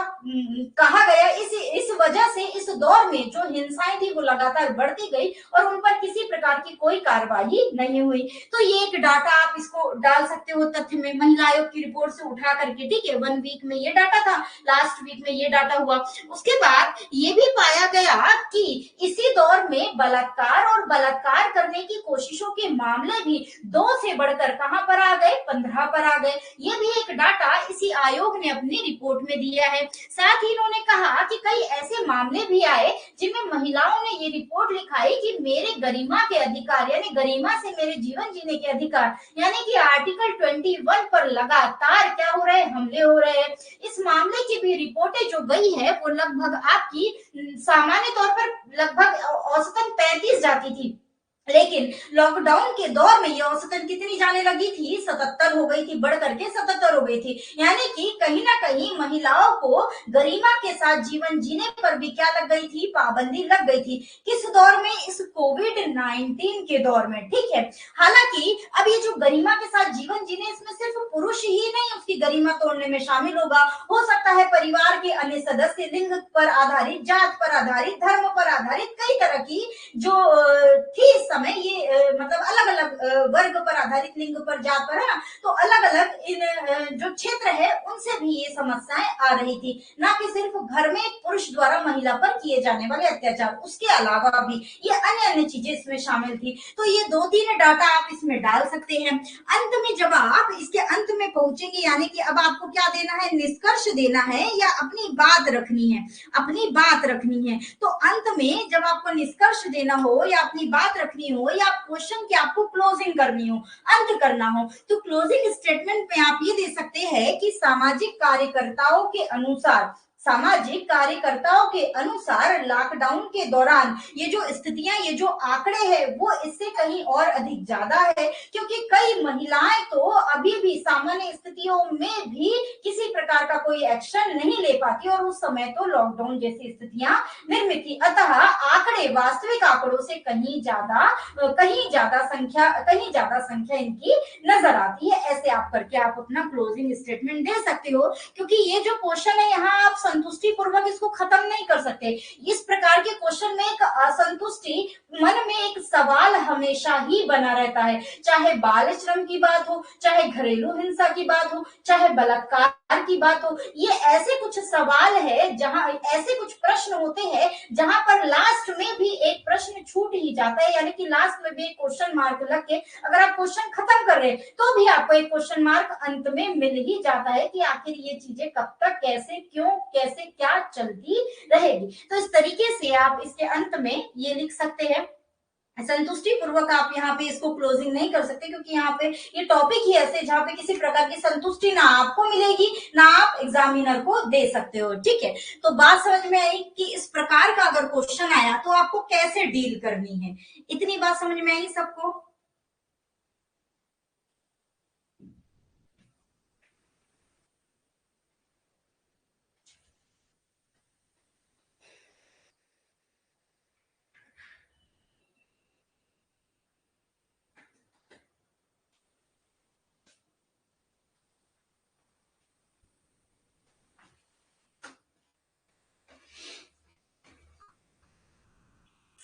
कहा गया। इस वजह से इस दौर में जो हिंसाएं थी वो लगातार बढ़ती गई और उन पर किसी प्रकार की कोई कार्रवाई नहीं हुई। तो ये एक डाटा आप इसको डाल सकते हो तथ्य में, महिला आयोग की रिपोर्ट से उठा करके, ठीक है। 1 वीक में ये डाटा था, लास्ट वीक में ये डाटा हुआ। उसके बाद ये भी पाया गया कि इसी दौर में बलात्कार और बलात्कार करने की कोशिशों के मामले भी 2 से बढ़कर कहां पर आ गए, 15 पर आ गए। ये भी एक डाटा इसी आयोग ने अपनी रिपोर्ट में दिया है। साथ ही इन्होंने कहा कि कई ऐसे मामले भी आए जिनमें महिलाओं ने ये रिपोर्ट लिखाई कि मेरे गरिमा के अधिकार, यानी गरिमा से मेरे जीवन जीने के अधिकार, यानी कि आर्टिकल 21 पर लगातार क्या हो रहे हैं, हमले हो रहे हैं। इस मामले की भी रिपोर्टें जो गई है वो लगभग आपकी सामान्य तौर पर लगभग औसतन 35 जाती थी, लेकिन लॉकडाउन के दौर में ये औसतन कितनी जाने लगी थी, 77 हो गई थी, बढ़ करके 77 हो गई थी। यानी कि कहीं ना कहीं महिलाओं को गरिमा के साथ जीवन जीने पर भी क्या लग गई थी, पाबंदी लग गई थी। किस दौर में, इस कोविड 19 के दौर में, ठीक है। हालांकि अब ये जो गरिमा के साथ जीवन जीने, इसमें सिर्फ पुरुष ही नहीं उसकी गरिमा तोड़ने में शामिल होगा, हो सकता है परिवार के अन्य सदस्य, लिंग पर आधारित, जात पर आधारित, धर्म पर आधारित कई तरह की जो थी इस समय, ये मतलब अलग अलग वर्ग पर आधारित, लिंग पर, जात पर, है ना, तो अलग अलग इन जो क्षेत्र है उनसे भी ये समस्याएं आ रही थी, ना कि सिर्फ घर में पुरुष द्वारा महिला पर किए जाने वाले अत्याचार, उसके अलावा भी ये अन्य अन्य चीजें इसमें शामिल थी। तो ये 2-3 डाटा आप इसमें डाल सकते हैं। अंत में जब आप इसके अंत में पहुंचेंगे, यानी कि अब आपको क्या देना है, निष्कर्ष देना है या अपनी बात रखनी है, अपनी बात रखनी है। तो अंत में जब आपको निष्कर्ष देना हो या अपनी बात रखनी हो या क्वेश्चन की आपको क्लोजिंग करनी हो, अंत करना हो, तो क्लोजिंग स्टेटमेंट में आप ये दे सकते हैं कि सामाजिक कार्यकर्ताओं के अनुसार लॉकडाउन के दौरान ये जो स्थितियां, ये जो आंकड़े हैं, वो इससे कहीं और अधिक ज्यादा है, क्योंकि कई महिलाएं तो अभी भी सामान्य स्थितियों में भी किसी प्रकार का कोई एक्शन नहीं ले पाती, और उस समय तो लॉकडाउन जैसी स्थितियां निर्मित थी। अतः आंकड़े वास्तविक आंकड़ों से कहीं ज्यादा संख्या इनकी नजर आती है। ऐसे आप करके आप अपना क्लोजिंग स्टेटमेंट दे सकते हो, क्योंकि ये जो क्वेश्चन है, यहाँ आप संतुष्टि पूर्वक इसको खत्म नहीं कर सकते। इस प्रकार के क्वेश्चन में एक असंतुष्टि, मन में एक सवाल हमेशा ही बना रहता है, चाहे बाल श्रम की बात हो, चाहे घरेलू हिंसा की बात हो, चाहे बलात्कार की बात हो। ये ऐसे कुछ सवाल है, जहां ऐसे कुछ प्रश्न होते हैं जहां पर लास्ट में भी एक प्रश्न छूट ही जाता है, यानी कि लास्ट में भी एक क्वेश्चन मार्क लग के अगर आप क्वेश्चन खत्म कर रहे हैं तो भी आपको एक क्वेश्चन मार्क अंत में मिल ही जाता है कि आखिर ये चीजें कब तक, कैसे, क्यों, कैसे, क्या चलती रहेगी। तो इस तरीके से आप इसके अंत में ये लिख सकते हैं। संतुष्टि पूर्वक आप यहाँ पे इसको क्लोजिंग नहीं कर सकते, क्योंकि यहाँ पे ये टॉपिक ही ऐसे जहाँ पे किसी प्रकार की संतुष्टि ना आपको मिलेगी, ना आप एग्जामिनर को दे सकते हो, ठीक है। तो बात समझ में आई कि इस प्रकार का अगर क्वेश्चन आया तो आपको कैसे डील करनी है। इतनी बात समझ में आई सबको?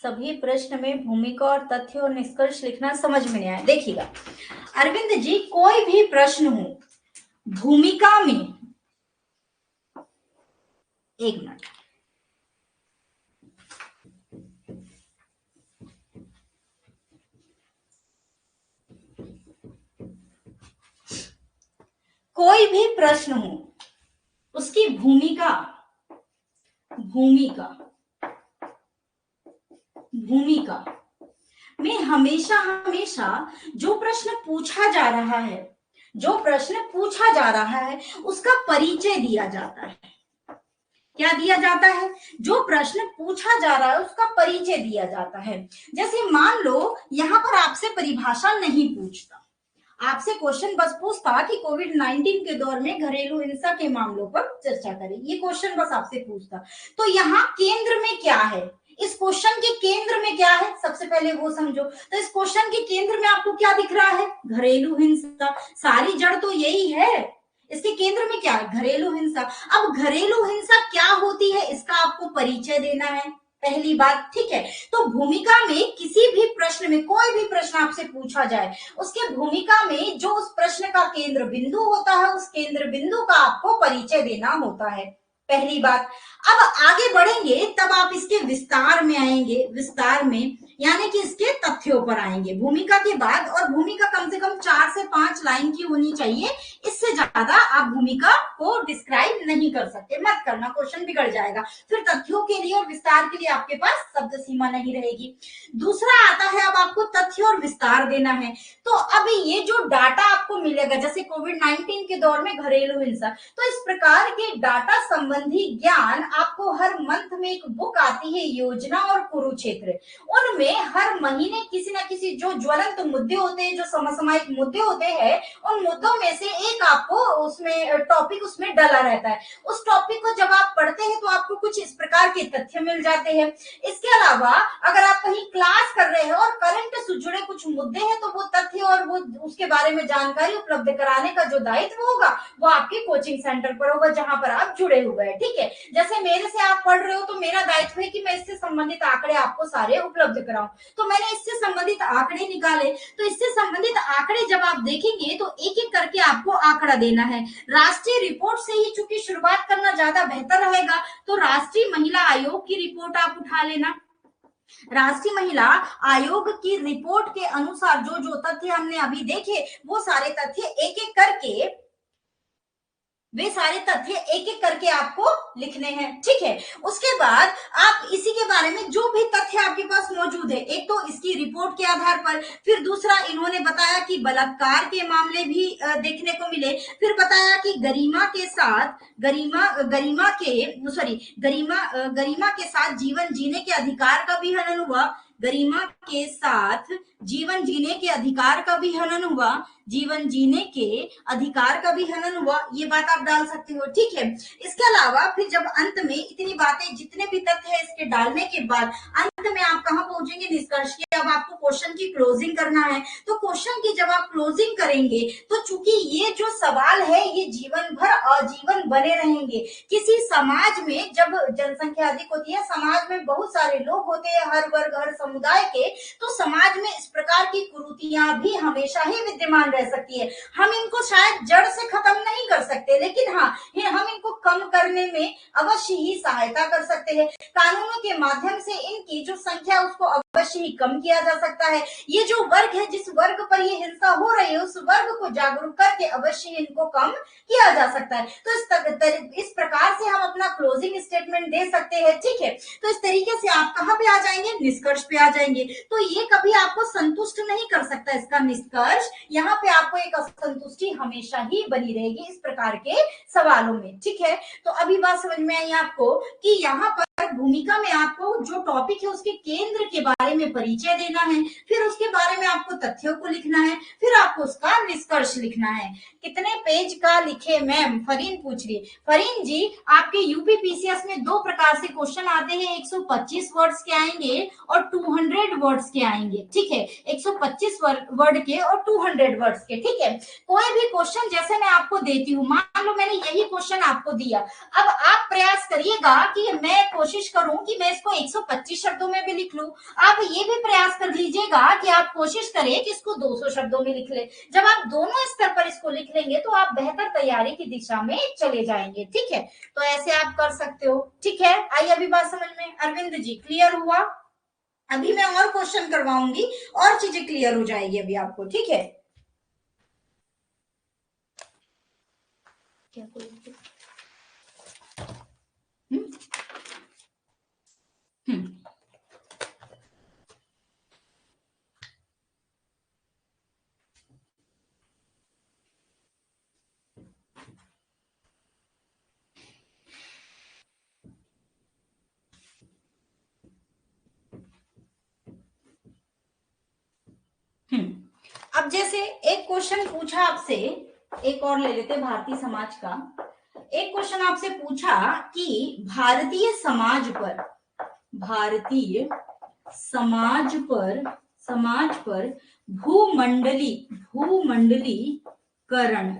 सभी प्रश्न में भूमिका और तथ्य और निष्कर्ष लिखना समझ में नहीं आया। देखिएगा अरविंद जी, कोई भी प्रश्न हो, भूमिका में, एक मिनट, कोई भी प्रश्न हो, उसकी भूमिका भूमिका भूमिका में हमेशा हमेशा जो प्रश्न पूछा जा रहा है, उसका परिचय दिया जाता है। क्या दिया जाता है? जो प्रश्न पूछा जा रहा है उसका परिचय दिया जाता है। जैसे मान लो यहाँ पर आपसे परिभाषा नहीं पूछता, आपसे क्वेश्चन बस पूछता कि कोविड 19 के दौर में घरेलू हिंसा के मामलों पर चर्चा करें, ये क्वेश्चन बस आपसे पूछता, तो यहाँ केंद्र में क्या है, इस क्वेश्चन के केंद्र में क्या है, सबसे पहले वो समझो। तो इस क्वेश्चन के केंद्र में आपको क्या दिख रहा है? घरेलू हिंसा। सारी जड़ तो यही है, इसके केंद्र में क्या है? घरेलू हिंसा। अब घरेलू हिंसा क्या होती है, इसका आपको परिचय देना है, पहली बात, ठीक है। तो भूमिका में किसी भी प्रश्न में, कोई भी प्रश्न आपसे पूछा जाए, उसके भूमिका में जो उस प्रश्न का केंद्र बिंदु होता है, उस केंद्र बिंदु का आपको परिचय देना होता है, पहली बात। अब आगे बढ़ेंगे तब आप इसके विस्तार में आएंगे, विस्तार में यानी कि इसके तथ्यों पर आएंगे भूमिका के बाद। और भूमिका कम से कम 4 से 5 लाइन की होनी चाहिए, इससे ज्यादा आप भूमिका को डिस्क्राइब नहीं कर सकते, मत करना, क्वेश्चन बिगड़ जाएगा। फिर तथ्यों के लिए और विस्तार के लिए आपके पास शब्द सीमा नहीं रहेगी। दूसरा आता है, अब आपको तथ्य और विस्तार देना है। तो अब ये जो डाटा आपको मिलेगा, जैसे कोविड 19 के दौर में घरेलू हिंसा, तो इस प्रकार के डाटा संबंधी ज्ञान आपको हर मंथ में एक बुक आती है, योजना और कुरुक्षेत्र, उनमें में हर महीने किसी ना किसी जो ज्वलंत मुद्दे होते हैं, जो समसामयिक मुद्दे होते हैं, उन मुद्दों में से एक आपको उसमें टॉपिक उसमें डाला रहता है। उस टॉपिक को जब आप पढ़ते हैं तो आपको कुछ इस प्रकार के तथ्य मिल जाते हैं। इसके अलावा अगर आप कहीं क्लास कर रहे हैं और करंट से जुड़े कुछ मुद्दे हैं तो वो तथ्य और वो उसके बारे में जानकारी उपलब्ध कराने का जो दायित्व होगा वो आपके कोचिंग सेंटर पर होगा, जहां पर आप जुड़े हुए हैं। ठीक है, जैसे मेरे से आप पढ़ रहे हो तो मेरा दायित्व है कि मैं इससे संबंधित आंकड़े आपको सारे उपलब्ध कराऊं। तो मैंने इससे संबंधित आंकड़े निकाले, तो इससे संबंधित आंकड़े जब आप देखेंगे तो एक एक करके आपको आंकड़ा देना है। राष्ट्रीय रिपोर्ट से ही चूंकि शुरुआत करना ज्यादा बेहतर रहेगा, तो राष्ट्रीय महिला आयोग की रिपोर्ट आप उठा लेना। राष्ट्रीय महिला आयोग की रिपोर्ट के अनुसार जो जो तथ्य हमने अभी देखे वो सारे तथ्य एक एक करके आपको लिखने हैं। ठीक है, उसके बाद आप इसी के बारे में जो भी तथ्य आपके पास मौजूद है, एक तो इसकी रिपोर्ट के आधार पर, फिर दूसरा इन्होंने बताया कि बलात्कार के मामले भी देखने को मिले, फिर बताया कि गरिमा के साथ जीवन जीने के अधिकार का भी हनन हुआ। गरिमा के साथ जीवन जीने के अधिकार का भी हनन हुआ, जीवन जीने के अधिकार का भी हनन हुआ, ये बात आप डाल सकते हो। ठीक है, इसके अलावा फिर जब अंत में इतनी बातें, जितने भी तथ्य है इसके डालने के बाद अंत में आप कहाँ पहुंचेंगे? निष्कर्ष की। अब आपको क्वेश्चन की क्लोजिंग करना है, तो क्वेश्चन की जब आप क्लोजिंग करेंगे तो चूंकि ये जो सवाल है ये जीवन भर आजीवन बने रहेंगे। किसी समाज में जब जनसंख्या अधिक होती है, समाज में बहुत सारे लोग होते हैं, हर वर्ग हर समुदाय के, तो समाज में इस प्रकार की कुरीतियां भी हमेशा ही विद्यमान रह सकती है। हम इनको शायद जड़ से खत्म नहीं कर सकते, लेकिन हाँ, हम इनको कम करने में अवश्य ही सहायता कर सकते हैं। कानूनों के माध्यम से इनकी जो संख्या उसको अवश्य ही कम किया जा सकता है। ये जो वर्ग है, जिस वर्ग पर ये हिंसा हो रही है, उस वर्ग को जागरूक करके अवश्य इनको कम किया जा सकता है। तो इस प्रकार से हम अपना क्लोजिंग स्टेटमेंट दे सकते हैं। ठीक है, तो इस तरीके से आप कहाँ पे आ जाएंगे? निष्कर्ष पे आ जाएंगे। तो ये कभी आपको संतुष्ट नहीं कर सकता, इसका निष्कर्ष। यहाँ पे आपको एक असंतुष्टि हमेशा ही बनी रहेगी इस प्रकार के सवालों में। ठीक है, तो अभी बात समझ में आई आपको कि यहाँ पर भूमिका में आपको जो टॉपिक है उसके केंद्र के बारे में परिचय देना है, फिर उसके बारे में आपको तथ्यों को लिखना है, फिर आपको उसका निष्कर्ष लिखना है। कितने पेज का लिखे मैम? फरीन पूछ रही है। फरीन जी, आपके यूपी पीसीएस में दो प्रकार से क्वेश्चन आते हैं, 125 वर्ड्स के आएंगे और 200 वर्ड्स के आएंगे। ठीक है, 125 वर्ड के और 200 वर्ड्स के। ठीक है, कोई भी क्वेश्चन जैसे मैं आपको देती हूँ, मान लो मैंने यही क्वेश्चन आपको दिया, अब आप प्रयास करिएगा कि मैं कोशिश करूं कि मैं इसको 125 शब्दों में भी लिख लूं। आप ये भी प्रयास कर लीजिएगा कि आप कोशिश करें कि इसको 200 शब्दों में लिख ले। जब आप दोनों स्तर पर इसको लिख लेंगे तो आप बेहतर तैयारी की दिशा में चले जाएंगे। ठीक है, तो ऐसे आप कर सकते हो। ठीक है, आई अभी बात समझ में? अरविंद जी, क्लियर हुआ? अभी मैं और क्वेश्चन करवाऊंगी और चीजें क्लियर हो जाएगी अभी आपको। ठीक है, क्या अब जैसे एक क्वेश्चन पूछा आपसे, एक और ले लेते भारतीय समाज का। एक क्वेश्चन आपसे पूछा कि भारतीय समाज पर भूमंडलीकरण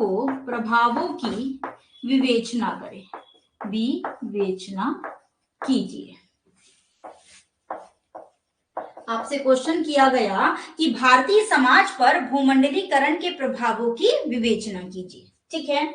के प्रभावों की विवेचना कीजिए। आपसे क्वेश्चन किया गया कि भारतीय समाज पर भूमंडलीकरण के प्रभावों की विवेचना कीजिए। ठीक है,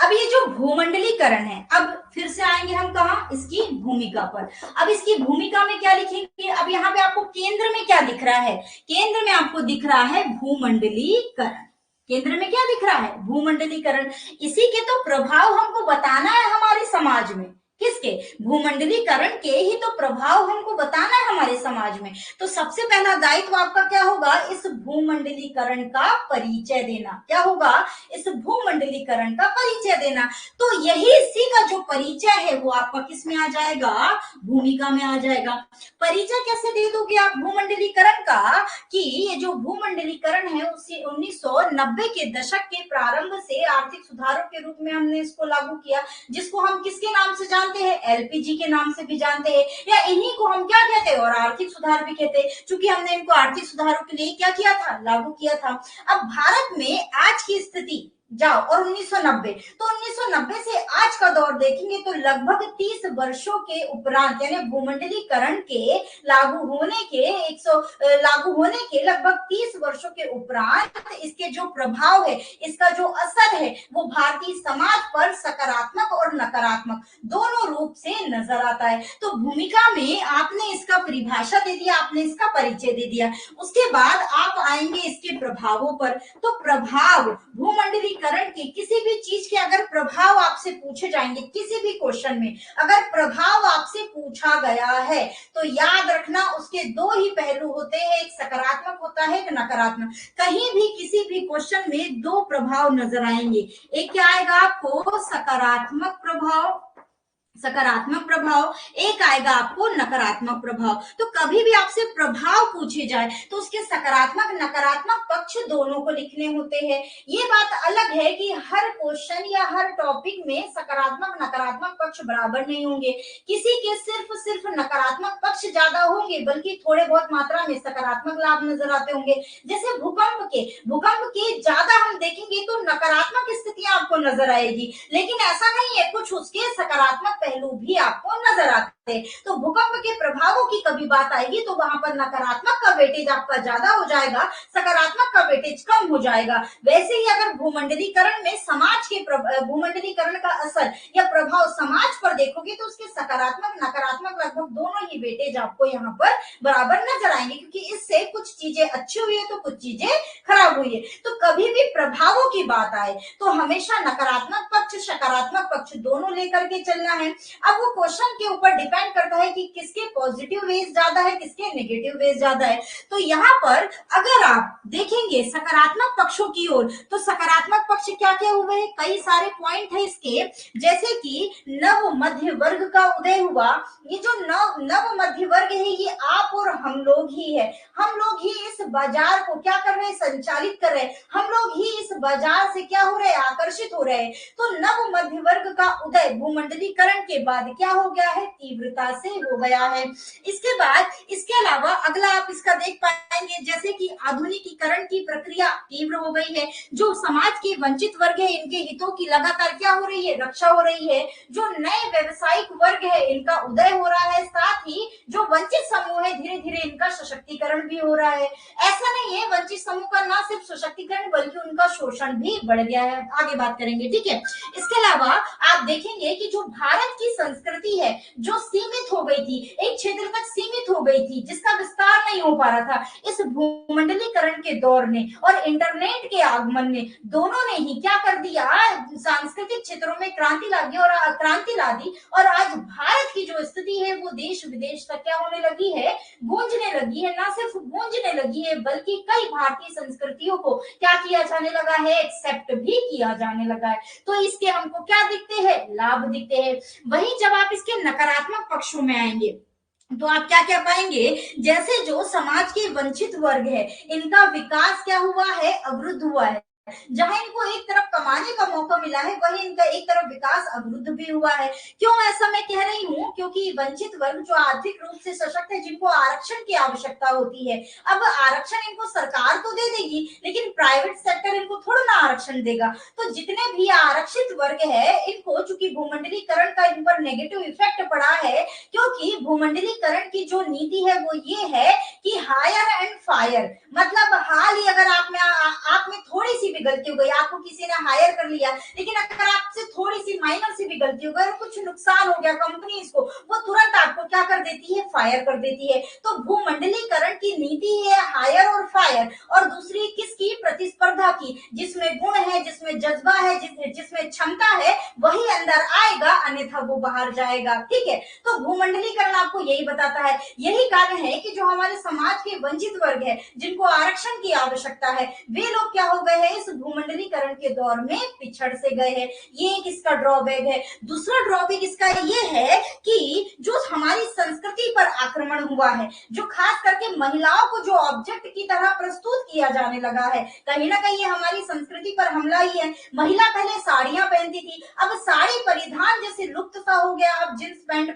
अब ये जो भूमंडलीकरण है, अब फिर से आएंगे हम कहा? इसकी भूमिका पर। अब इसकी भूमिका में क्या लिखेंगे? अब यहाँ पे आपको केंद्र में क्या दिख रहा है? केंद्र में आपको दिख रहा है भूमंडलीकरण। केंद्र में क्या दिख रहा है? भूमंडलीकरण। इसी के तो प्रभाव हमको बताना है हमारे समाज में। किसके? भूमंडलीकरण के ही तो प्रभाव हमको बताना है हमारे समाज में। तो सबसे पहला दायित्व आपका क्या होगा? इस भूमंडलीकरण का परिचय देना। क्या होगा? इस भूमंडलीकरण का परिचय देना। तो यही इसी का जो परिचय है वो आपका किस में आ जाएगा? भूमिका में आ जाएगा। परिचय कैसे दे दोगे आप भूमंडलीकरण का? कि ये जो भूमंडलीकरण है उसे 1990 के दशक के प्रारंभ से आर्थिक सुधारों के रूप में हमने इसको लागू किया, जिसको हम किसके नाम से जानते हैं? एलपीजी के नाम से भी जानते हैं, या इन्हीं को हम क्या कहते हैं? और आर्थिक सुधार भी कहते हैं, क्योंकि हमने इनको आर्थिक सुधारों के लिए क्या किया था? लागू किया था। अब भारत में आज की स्थिति जाओ और 1990, तो 1990 से आज का दौर देखेंगे तो लगभग 30 वर्षों के उपरांत, यानी भूमंडलीकरण के लागू होने के लगभग 30 वर्षों के उपरांत इसके जो प्रभाव है, इसका जो असर है, वो भारतीय समाज पर सकारात्मक और नकारात्मक दोनों रूप से नजर आता है। तो भूमिका में आपने इसका परिभाषा दे दिया, आपने इसका परिचय दे दिया, उसके बाद आप आएंगे इसके प्रभावों पर। तो प्रभाव भूमंडलीकरण के किसी भी चीज के अगर प्रभाव आपसे पूछे जाएंगे, किसी भी क्वेश्चन में अगर प्रभाव आपसे पूछा गया है तो याद रखना उसके दो ही पहलू होते हैं, एक सकारात्मक होता है, एक नकारात्मक। कहीं भी किसी भी क्वेश्चन में दो प्रभाव नजर आएंगे, एक क्या आएगा आपको? सकारात्मक प्रभाव, सकारात्मक प्रभाव, एक आएगा आपको नकारात्मक प्रभाव। तो कभी भी आपसे प्रभाव पूछे जाए तो उसके सकारात्मक नकारात्मक पक्ष दोनों को लिखने होते हैं। ये बात अलग है कि हर क्वेश्चन या हर टॉपिक में सकारात्मक नकारात्मक पक्ष बराबर नहीं होंगे, किसी के सिर्फ नकारात्मक पक्ष ज्यादा होंगे, बल्कि थोड़े बहुत मात्रा में सकारात्मक लाभ नजर आते होंगे। जैसे भूकंप के ज्यादा हम देखेंगे तो नकारात्मक स्थितियां आपको नजर आएगी, लेकिन ऐसा नहीं है, कुछ उसके सकारात्मक पहलू भी आपको नजर आते हैं। तो भूकंप के प्रभावों की कभी बात आएगी तो वहां पर नकारात्मक का वेटेज आपका ज्यादा हो जाएगा, सकारात्मक का वेटेज कम हो जाएगा। वैसे ही अगर भूमंडलीकरण में समाज के भूमंडलीकरण का असर या प्रभाव समाज पर देखोगे तो उसके सकारात्मक नकारात्मक लगभग दोनों ही वेटेज आपको यहाँ पर बराबर नजर आएंगे, क्योंकि इससे कुछ चीजें अच्छी हुई है तो कुछ चीजें खराब हुई है। तो कभी भी प्रभावों की बात आए तो हमेशा नकारात्मक पक्ष सकारात्मक पक्ष दोनों लेकर के चलना है। अब वो क्वेश्चन के ऊपर डिपेंड करता है कि किसके पॉजिटिव वेज ज्यादा है, किसके नेगेटिव वेज ज्यादा है। तो यहाँ पर अगर आप देखेंगे सकारात्मक पक्षों की ओर, तो सकारात्मक पक्ष क्या क्या हुए हैं? कई सारे पॉइंट है इसके, जैसे कि नव मध्य वर्ग का उदय हुआ। ये जो नव मध्य वर्ग है ये आप और हम लोग ही है, हम लोग ही इस बाजार को क्या कर रहे हैं? संचालित कर रहे हैं, हम लोग ही इस बाजार से क्या हो रहे हैं? आकर्षित हो रहे हैं। तो नव मध्य वर्ग का उदय भूमंडलीकरण के बाद क्या हो गया है? तीव्रता से हो गया है। इसके बाद इसके अलावा अगला आप इसका देख पाएंगे, जैसे कि आधुनिकीकरण की प्रक्रिया तीव्र हो गई है, जो समाज के वंचित वर्ग है इनके हितों की लगातार क्या हो रही है? रक्षा हो रही है। जो नए व्यवसायिक वर्ग है इनका उदय हो रहा है, साथ ही जो वंचित समूह है धीरे धीरे इनका सशक्तिकरण भी हो रहा है। ऐसा नहीं है वंचित समूह का ना सिर्फ सशक्तिकरण बल्कि उनका शोषण भी बढ़ गया है, आगे बात करेंगे, ठीक है। इसके अलावा आप देखेंगे कि जो भारत की संस्कृति है जो सीमित हो गई थी, एक क्षेत्र तक सीमित हो गई थी, जिसका विस्तार नहीं हो पा रहा था, इस भूमंडलीकरण के दौर ने और इंटरनेट के आगमन ने दोनों ने ही क्या कर दिया? सांस्कृतिक क्षेत्रों में क्रांति ला दी और आज भारत की जो स्थिति है वो देश विदेश तक क्या होने लगी है? गूंजने लगी है। ना सिर्फ गूंजने लगी है बल्कि कई भारतीय संस्कृतियों को क्या किया जाने लगा है? एक्सेप्ट भी किया जाने लगा है। तो इसके हमको क्या दिखते हैं? लाभ दिखते हैं। वहीं जब आप इसके नकारात्मक पक्षों में आएंगे तो आप क्या क्या पाएंगे? जैसे जो समाज के वंचित वर्ग है इनका विकास क्या हुआ है? अवरुद्ध हुआ है। जहां इनको एक तरफ कमाने का मौका मिला है वहीं इनका एक तरफ विकास अवरुद्ध भी हुआ है। क्यों ऐसा मैं कह रही हूँ? क्योंकि वंचित वर्ग जो आर्थिक रूप से सशक्त है, जिनको आरक्षण की आवश्यकता होती है, अब आरक्षण इनको सरकार तो दे देगी लेकिन प्राइवेट सेक्टर इनको थोड़ा ना आरक्षण देगा। तो जितने भी आरक्षित वर्ग है इनको, चूंकि भूमंडलीकरण का इन पर नेगेटिव इफेक्ट पड़ा है, क्योंकि भूमंडलीकरण की जो नीति है वो ये है कि हायर एंड फायर, मतलब हाल ही अगर आप में थोड़ी सी भी गलती हो गई, आपको किसी ने हायर कर लिया, लेकिन अगर आपसे थोड़ी सी माइनर सी भी गलती हो गई, कुछ नुकसान हो गया कंपनी को, वो तुरंत आपको क्या कर देती है? फायर कर देती है। तो भूमंडलीकरण की नीति है हायर और फायर, और दूसरी किसकी? प्रतिस्पर्धा की, जिसमें गुण है, जिसमें जज्बा है, जिसमें क्षमता है, वही अंदर आएगा, अन्यथा वो बाहर जाएगा। ठीक है, तो भूमंडलीकरण आपको यही बताता है। यही कारण है कि जो हमारे समाज के वंचित वर्ग है, जिनको आरक्षण की आवश्यकता है, वे लोग क्या हो गए हैं, इस भूमंडलीकरण के दौर में पिछड़ से गए हैं। ये एक इसका ड्रॉबैक है। दूसरा ड्रॉबैक इसका ये है कि जो हमारी संस्कृति पर आक्रमण हुआ है, जो खास करके महिलाओं को जो ऑब्जेक्ट की तरह प्रस्तुत किया जाने लगा है, कहीं ना कहीं ये हमारी संस्कृति पर हमला ही है। महिला पहले साड़ियां पहनती थी, अब साड़ी परिधान जैसे लुप्त सा हो गया। अब जींस पैंट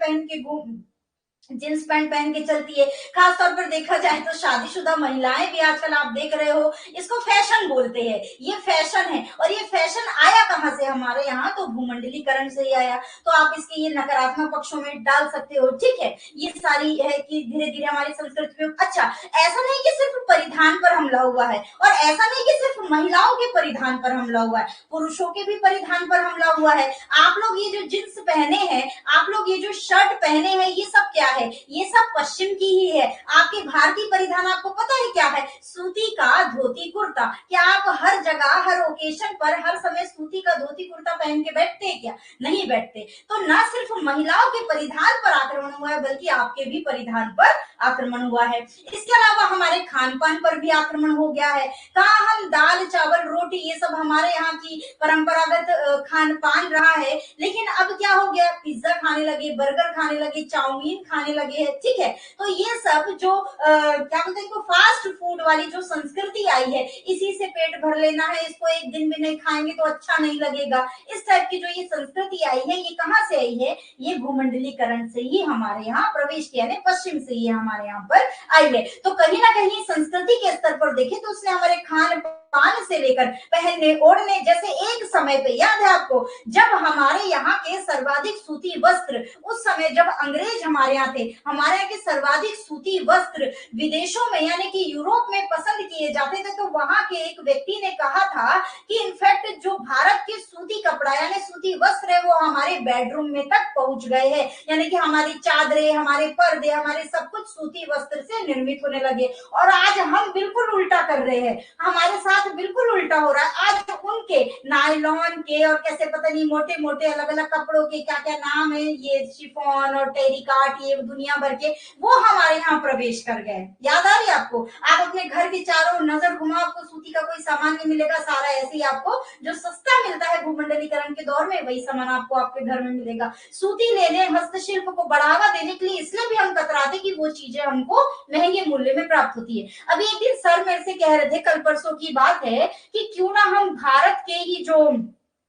पहन के चलती है। खास तौर पर देखा जाए तो शादीशुदा महिलाएं भी आजकल आप देख रहे हो, इसको फैशन बोलते हैं। ये फैशन है, और ये फैशन आया कहां से हमारे यहाँ, तो भूमंडलीकरण से ही आया। तो आप इसके ये नकारात्मक पक्षों में डाल सकते हो। ठीक है, ये सारी है कि धीरे धीरे हमारी संस्कृति में, अच्छा ऐसा नहीं कि सिर्फ परिधान पर हमला हुआ है, और ऐसा नहीं कि सिर्फ महिलाओं के परिधान पर हमला हुआ है, पुरुषों के भी परिधान पर हमला हुआ है। आप लोग ये जो जींस पहने हैं, आप लोग ये जो शर्ट पहने हैं, ये सब क्या है, ये सब पश्चिम की ही है। आपके भारतीय परिधान आपको पता है क्या है, सूती का धोती कुर्ता। क्या आप हर जगह, हर ओकेशन पर, हर समय सूती का धोती कुर्ता पहन के बैठते हैं क्या? नहीं बैठते। तो न सिर्फ महिलाओं के परिधान पर आक्रमण हुआ है, बल्कि आपके भी परिधान पर आक्रमण हुआ है। इसके अलावा हमारे खान पान पर भी आक्रमण हो गया है। कहा हम दाल चावल रोटी, ये सब हमारे यहाँ की परंपरागत खान पान रहा है, लेकिन अब क्या हो गया, पिज्जा खाने लगे, बर्गर खाने लगे, चाउमीन खाने लगे है। ठीक है, तो ये सब जो क्या बोलते हैं, फास्ट फूड वाली जो संस्कृति आई है, इसी से पेट भर लेना है, इसको एक दिन भी नहीं खाएंगे तो अच्छा नहीं लगेगा, इस टाइप की जो ये संस्कृति आई है, ये कहाँ से आई है, ये भूमंडलीकरण से ही हमारे यहाँ प्रवेश किया है, पश्चिम से ही हमारे यहाँ पर आई है। तो कहीं ना कहीं संस्कृति के स्तर पर देखें तो उसने हमारे खान पान से लेकर पहनने ओढ़ने, जैसे एक समय पे याद है आपको, जब हमारे यहाँ के सर्वाधिक सूती वस्त्र, उस समय जब अंग्रेज हमारे यहाँ थे, हमारे यहाँ के सर्वाधिक सूती वस्त्र विदेशों में यानी कि यूरोप में पसंद किए जाते थे, तो वहां के एक व्यक्ति ने कहा था कि इनफैक्ट जो भारत के सूती कपड़ा यानी सूती वस्त्र है, वो हमारे बेडरूम में तक पहुंच गए हैं, यानी कि हमारी चादरें, हमारे पर्दे, हमारे सब कुछ सूती वस्त्र से निर्मित होने लगे। और आज हम बिल्कुल उल्टा कर रहे हैं, हमारे साथ बिल्कुल उल्टा हो रहा है। आज उनके नायलॉन के और कैसे पता नहीं मोटे मोटे अलग अलग कपड़ों के क्या क्या नाम है, ये शिफॉन और टेरिकाट, ये दुनिया भर के, वो हमारे यहाँ प्रवेश कर गए। याद आ रही है आपको? आप अपने घर के चारों नजर घुमाओ, आपको सूती का कोई सामान नहीं मिलेगा, सारा ऐसे ही आपको जो सस्ता मिलता है भूमंडलीकरण के दौर में, वही सामान आपको आपके घर में मिलेगा। सूती लेने, हस्तशिल्प को बढ़ावा देने के लिए इसलिए भी हम कतराते कि वो चीजें हमको महंगे मूल्य में प्राप्त होती है। अभी एक दिन सर मेरे से कह रहे थे, कल परसों की बात है, कि क्यों ना हम भारत के ही जो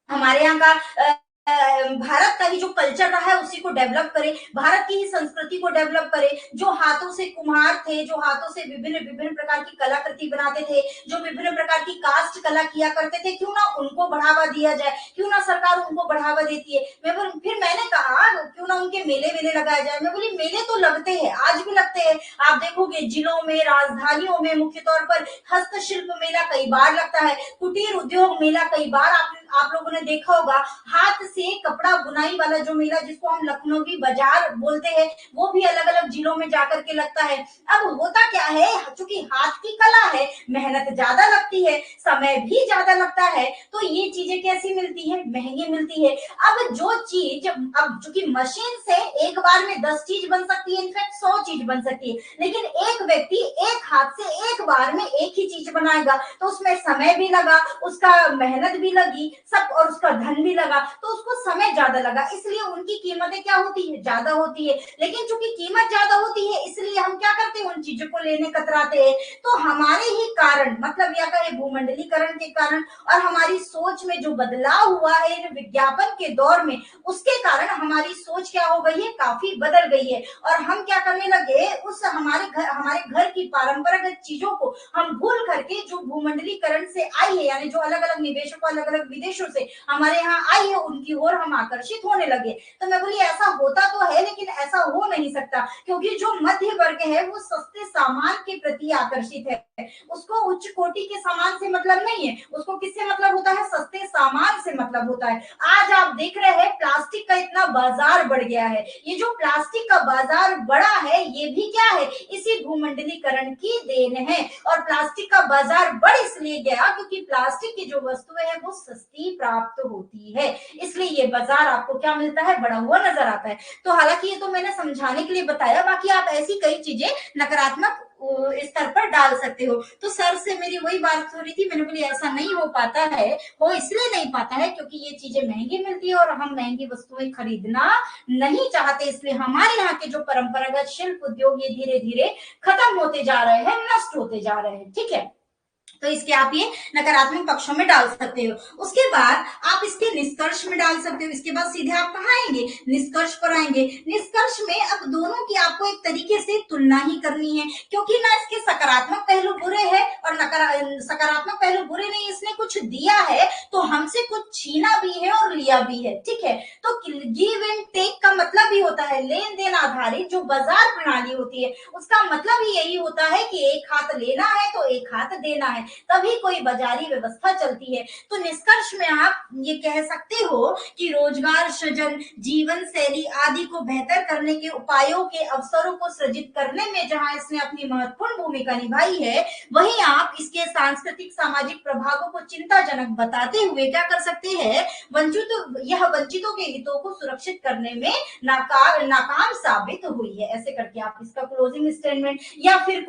हमारे यहाँ का भारत का ही जो कल्चर रहा है उसी को डेवलप करें, भारत की ही संस्कृति को डेवलप करें। जो हाथों से कुम्हार थे, जो हाथों से विभिन्न विभिन्न प्रकार की कलाकृति बनाते थे, जो विभिन्न प्रकार की कास्ट कला किया करते थे, क्यों ना उनको बढ़ावा दिया जाए, क्यों ना सरकार उनको बढ़ावा देती है। फिर मैंने कहा क्यों ना उनके मेले वेले लगाए जाए। मैं बोली मेले तो लगते हैं, आज भी लगते हैं। आप देखोगे जिलों में, राजधानियों में मुख्य तौर पर हस्तशिल्प मेला कई बार लगता है, कुटीर उद्योग मेला कई बार आप लोगों ने देखा होगा। हाथ से कपड़ा बुनाई वाला जो मेला, जिसको हम लखनवी बाजार बोलते हैं, वो भी अलग अलग जिलों में जाकर के लगता है। अब होता क्या है, चूंकि हाथ की कला है, मेहनत ज्यादा लगती है, समय भी ज्यादा लगता है, तो ये चीजें कैसी मिलती है, महंगी मिलती है। अब जो चीज, अब चूंकि मशीन से एक बार में 10 चीज बन सकती है, इनफैक्ट 100 चीज बन सकती है, लेकिन एक व्यक्ति एक हाथ से एक बार में एक ही चीज बनाएगा, तो उसमें समय भी लगा, उसका मेहनत भी लगी सब, और उसका धन भी लगा, तो उसको समय ज्यादा लगा, इसलिए उनकी कीमतें क्या होती है, ज्यादा होती है। लेकिन चूंकि कीमत ज्यादा होती है, इसलिए हम क्या करते हैं, उन चीजों को लेने कतराते हैं। तो हमारे ही कारण, मतलब या कहे भूमंडलीकरण के कारण, और हमारी सोच में जो बदलाव हुआ है विज्ञापन के दौर में, उसके कारण हमारी सोच क्या हो गई है, काफी बदल गई है। और हम क्या करने लगे, उस हमारे घर की परंपरागत चीजों को हम भूल करके, जो भूमंडलीकरण से आई है, यानी जो अलग अलग निवेशकों, अलग अलग विदेशों से हमारे यहाँ आई है, उनकी ओर हम आकर्षित होने लगे। तो मैं बोली ऐसा होता तो है लेकिन ऐसा हो नहीं सकता, क्योंकि जो मध्य वर्ग है वो सस्ते सामान के प्रति आकर्षित है, उसको उच्च कोटि के सामान से मतलब नहीं है, उसको किससे मतलब होता है, सस्ते सामान से मतलब होता है। आज आप देख रहे हैं प्लास्टिक का इतना बाजार बढ़ गया है, ये जो प्लास्टिक का बाजार बढ़ा है ये भी क्या है, इसी भूमंडलीकरण की देन है। और प्लास्टिक का बाजार बढ़ इसलिए गया क्योंकि प्लास्टिक की जो वस्तुएं है वो सस्ती प्राप्त होती है, इसलिए ये बाजार आपको क्या मिलता है, बढ़ा हुआ नजर आता है। तो हालांकि ये तो मैंने समझाने के लिए बताया, बाकी आप ऐसी कई चीजें नकारात्मक स्तर पर डाल सकते हो। तो सर से मेरी वही बात हो रही थी, मैंने बोली ऐसा नहीं हो पाता है, वो इसलिए नहीं पाता है क्योंकि ये चीजें महंगी मिलती है और हम महंगी वस्तुएं खरीदना नहीं चाहते, इसलिए हमारे यहाँ के जो परंपरागत शिल्प उद्योग ये धीरे धीरे खत्म होते जा रहे हैं, नष्ट होते जा रहे हैं। ठीक है, तो इसके आप ये नकारात्मक पक्षों में डाल सकते हो। उसके बाद आप इसके निष्कर्ष में डाल सकते हो। इसके बाद सीधे आप कहाँ आएंगे, निष्कर्ष पर आएंगे। निष्कर्ष में अब दोनों की आपको एक तरीके से तुलना ही करनी है, क्योंकि ना इसके सकारात्मक पहलू बुरे हैं और सकारात्मक पहलू बुरे नहीं, इसने कुछ दिया है तो हमसे कुछ छीना भी है और लिया भी है। ठीक है, तो गिव एंड टेक का मतलब ही होता है लेन देन आधारित जो बाजार प्रणाली होती है, उसका मतलब ही यही होता है कि एक हाथ लेना है तो एक हाथ देना है, तभी कोई बाजारी व्यवस्था चलती है। तो निष्कर्ष में आप ये कह सकते हो कि रोजगार सृजन, जीवन शैली आदि को बेहतर करने के उपायों के अवसरों को सृजित करने में जहां इसने अपनी महत्वपूर्ण भूमिका निभाई है, वहीं आप इसके सांस्कृतिक सामाजिक प्रभावों को चिंताजनक बताते हुए क्या कर सकते हैं, वंचितों के हितों को सुरक्षित करने में नाकाम साबित हुई है। ऐसे करके आप इसका क्लोजिंग स्टेटमेंट या फिर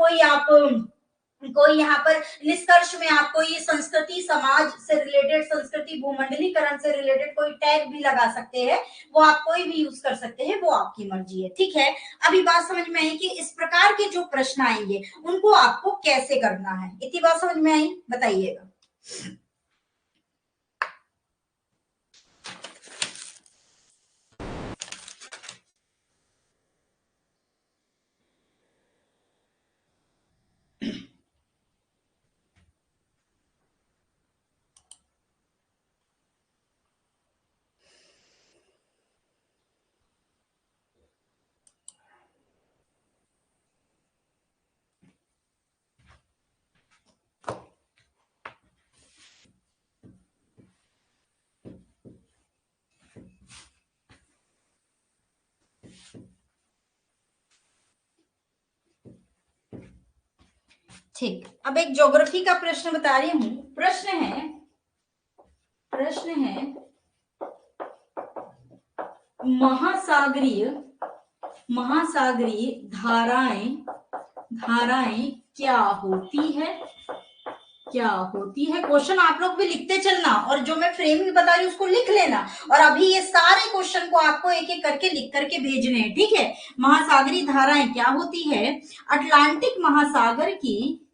कोई यहाँ पर निष्कर्ष में आपको ये संस्कृति समाज से रिलेटेड, संस्कृति भूमंडलीकरण से रिलेटेड कोई टैग भी लगा सकते हैं, वो आप कोई भी यूज कर सकते हैं, वो आपकी मर्जी है। ठीक है, अभी बात समझ में आई कि इस प्रकार के जो प्रश्न आएंगे उनको आपको कैसे करना है, इतनी बात समझ में आई, बताइएगा। ठीक, अब एक ज्योग्राफी का प्रश्न बता रही हूं। प्रश्न है महासागरीय धाराएं क्या होती है, क्वेश्चन आप लोग भी लिखते चलना, और जो मैं फ्रेमिंग बता रही हूँ उसको लिख लेना, और अभी ये सारे क्वेश्चन को आपको एक एक करके लिख करके भेजने हैं। ठीक है, महासागरीय धाराएं क्या होती है, अटलांटिक महासागर की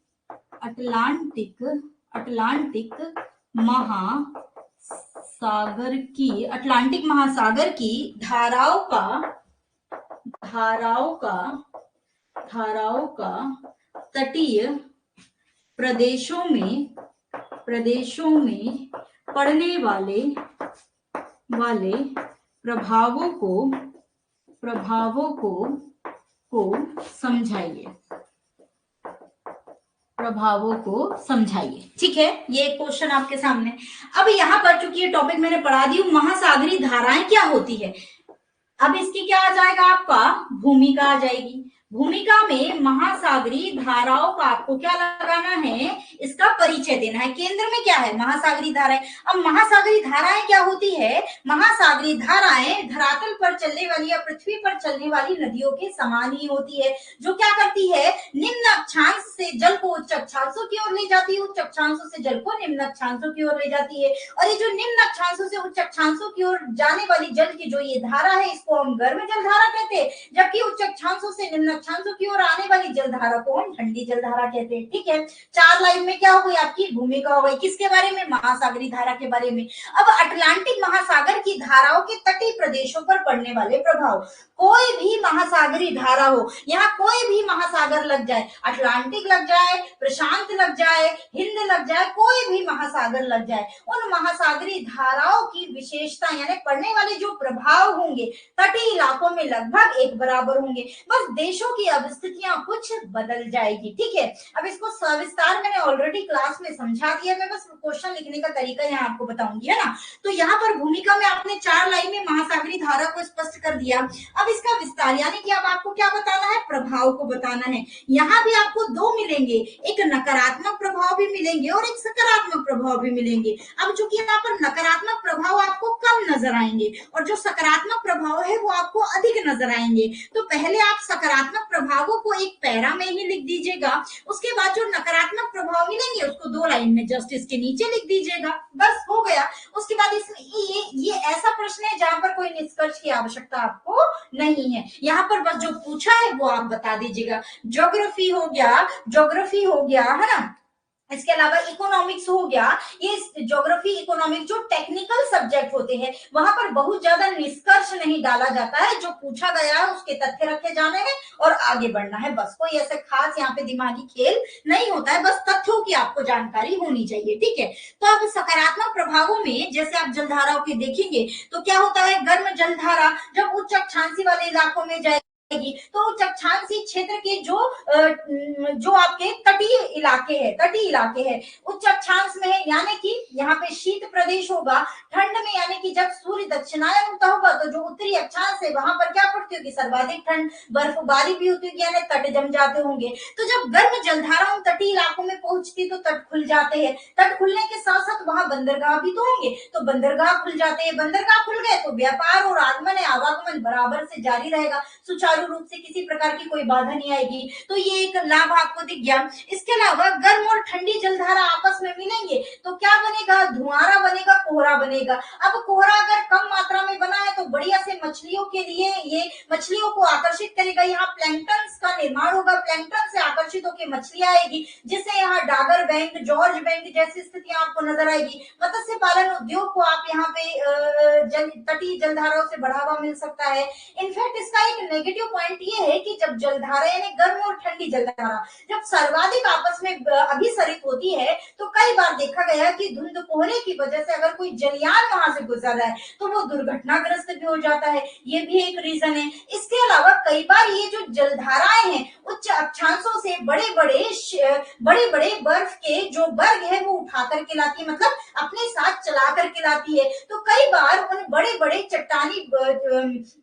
धाराओं का तटीय प्रदेशों में पड़ने वाले प्रभावों को समझाइए। ठीक है, ये क्वेश्चन आपके सामने। अब यहाँ पर चूंकि ये टॉपिक मैंने पढ़ा दी, महासागरीय धाराएं क्या होती है, अब इसकी क्या आ जाएगा, आपका भूमिका आ जाएगी। भूमिका में महासागरीय धाराओं का आपको क्या लगाना है, इसका परिचय देना है। केंद्र में क्या है, महासागरीय धाराएं। अब महासागरीय धाराएं क्या होती है, महासागरीय धाराएं धरातल पर चलने वाली या पृथ्वी पर चलने वाली नदियों के समान ही होती है, जो क्या करती है, निम्न अक्षांश से जल को उच्च अक्षांशों की ओर ले जाती है, उच्च अक्षांशों से जल को निम्न अक्षांशों की ओर ले जाती है। और ये जो निम्न अक्षांशों से उच्च अक्षांशों की ओर जाने वाली जल की जो ये धारा है, इसको हम गर्म जल धारा कहते हैं, जबकि उच्च अक्षांशों से निम्न अक्षांशों की ओर आने वाली जलधारा को हम ठंडी जलधारा कहते हैं। ठीक है, 4 लाइन में क्या हो गई आपकी भूमिका हो गई, किसके बारे में, महासागरीय धारा के बारे में। अब अटलांटिक महासागर की धाराओं के तटीय प्रदेशों पर पड़ने वाले प्रभाव, कोई भी महासागरीय धारा हो, यहाँ कोई भी महासागर लग जाए, अटलांटिक लग जाए, प्रशांत लग जाए, हिंद लग जाए, कोई भी महासागर लग जाए, उन महासागरीय धाराओं की विशेषता यानी पड़ने वाले जो प्रभाव होंगे तटीय इलाकों में लगभग एक बराबर होंगे, बस देशों की अवस्थितियां कुछ बदल जाएगी। ठीक है, अब इसको सविस्तार मैंने ऑलरेडी क्लास में समझा दिया, मैं बस क्वेश्चन लिखने का तरीका यहाँ आपको बताऊंगी, है ना। तो यहाँ पर भूमिका में आपने 4 लाइन में महासागरीय धारा को स्पष्ट कर दिया। अब इसका विस्तार यानी कि अब आपको क्या बताना है, प्रभाव को बताना है। यहाँ भी आपको 2 मिलेंगे, एक नकारात्मक प्रभाव भी मिलेंगे और एक सकारात्मक प्रभाव भी मिलेंगे। अब चूंकि यहाँ पर नकारात्मक प्रभाव आपको कम नजर आएंगे और जो सकारात्मक प्रभाव है वो आपको अधिक नजर आएंगे, तो पहले आप सकारात्मक प्रभावों को एक पैरा में ही लिख दीजिएगा, उसके बाद जो नकारात्मक प्रभाव मिलेंगे उसको 2 लाइन में जस्ट इसके नीचे लिख दीजिएगा, बस हो गया। उसके बाद इसमें ये ऐसा प्रश्न है जहां पर कोई निष्कर्ष की आवश्यकता आपको नहीं है, यहाँ पर बस जो पूछा है वो आप बता दीजिएगा। ज्योग्राफी हो गया है ना, इसके अलावा इकोनॉमिक्स हो गया, ये ज्योग्राफी इकोनॉमिक्स जो टेक्निकल सब्जेक्ट होते हैं वहां पर बहुत ज्यादा निष्कर्ष नहीं डाला जाता है, जो पूछा गया है उसके तथ्य रखे जाने हैं और आगे बढ़ना है, बस कोई ऐसे खास यहाँ पे दिमागी खेल नहीं होता है, बस तथ्यों की आपको जानकारी होनी चाहिए। ठीक है, तो अब सकारात्मक प्रभावों में जैसे आप जलधाराओं के देखेंगे तो क्या होता है, गर्म जलधारा जब उच्च अक्षांशीय वाले इलाकों में जाए तो उच्च अक्षांशीय क्षेत्र के जो आपके तटीय इलाके हैं उच्च अक्षांश में है, यानी कि यहाँ पे शीत प्रदेश होगा, ठंड में यानी कि जब सूर्य दक्षिणायन होता होगा तो जो उत्तरी अक्षांश है वहां पर क्या पड़ती होगी, सर्वाधिक ठंड, बर्फबारी भी होती होगी, यानी तट जम जाते होंगे। तो जब गर्म जलधारा उन तटीय इलाकों में पहुंचती तो तट खुल जाते हैं, तट खुलने के साथ साथ वहां बंदरगाह भी तो होंगे, तो बंदरगाह खुल जाते हैं, बंदरगाह खुल गए तो व्यापार और आवागमन बराबर से जारी रहेगा, सुचारू रूप से किसी प्रकार की कोई बाधा नहीं आएगी, तो ये एक लाभ आपको दिख गया। इसके अलावा गर्म और ठंडी जलधारा आपस में मिलेंगे तो क्या बनेगा, धुआंरा बनेगा, कोहरा बनेगा। अब कोहरा अगर कम मात्रा में बना है तो बढ़िया से मछलियों के लिए ये मछलियों को आकर्षित करेगा, यहाँ प्लैंक्टन का निर्माण होगा, प्लैंक्टन से आकर्षित होकर मछलियां आएगी, जिससे यहाँ डागर बैंक, जॉर्ज बैंक जैसी स्थितियां आपको नजर आएगी। मत्स्य पालन उद्योग को आप यहाँ पे तटीय जलधाराओं से बढ़ावा मिल सकता है। इनफैक्ट इसका एक नेगेटिव पॉइंट ये है कि जब जलधारा यानी गर्म और ठंडी जलधारा जब सर्वाधिक आपस में अभिसरित होती है तो कई बार देखा गया कि धुंध कोहरे की वजह से अगर कोई जलयान वहां से गुजर रहा है तो वो दुर्घटनाग्रस्त भी हो जाता है, ये भी एक रीजन है। इसके अलावा कई बार ये जो जलधाराएं हैं उच्च अक्षांशों से बड़े बड़े बर्फ के जो बर्ग है वो उठा करके लाती है, मतलब अपने साथ चला करके लाती है, तो कई बार उन बड़े बड़े चट्टानी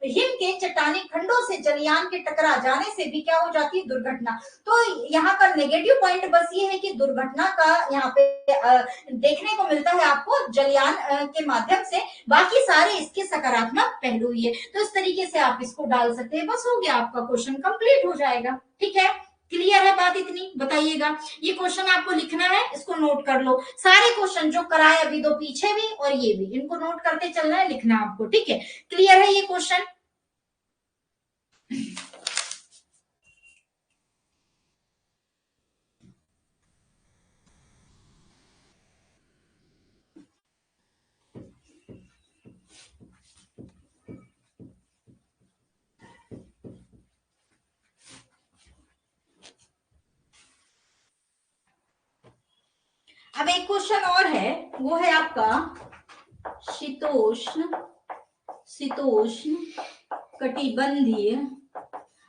हिम के चट्टानी खंडों से जलयान के टकरा जाने से भी क्या हो जाती है, दुर्घटना। तो यहाँ का नेगेटिव पॉइंट बस ये है कि दुर्घटना का यहाँ पे देखने को मिलता है आपको जलयान के माध्यम से, बाकी सारे इसके सकारात्मक पहलू ही है। तो इस तरीके से आप इसको डाल सकते हैं, बस हो गया, आपका क्वेश्चन कंप्लीट हो जाएगा। ठीक है, क्लियर है बात इतनी, बताइएगा। ये क्वेश्चन आपको लिखना है, इसको नोट कर लो, सारे क्वेश्चन जो कराए अभी 2 पीछे भी और ये भी, इनको नोट करते चलना है, लिखना आपको। ठीक है, क्लियर है ये क्वेश्चन। अब एक क्वेश्चन और है, वो है आपका शीतोष्ण कटिबंधीय।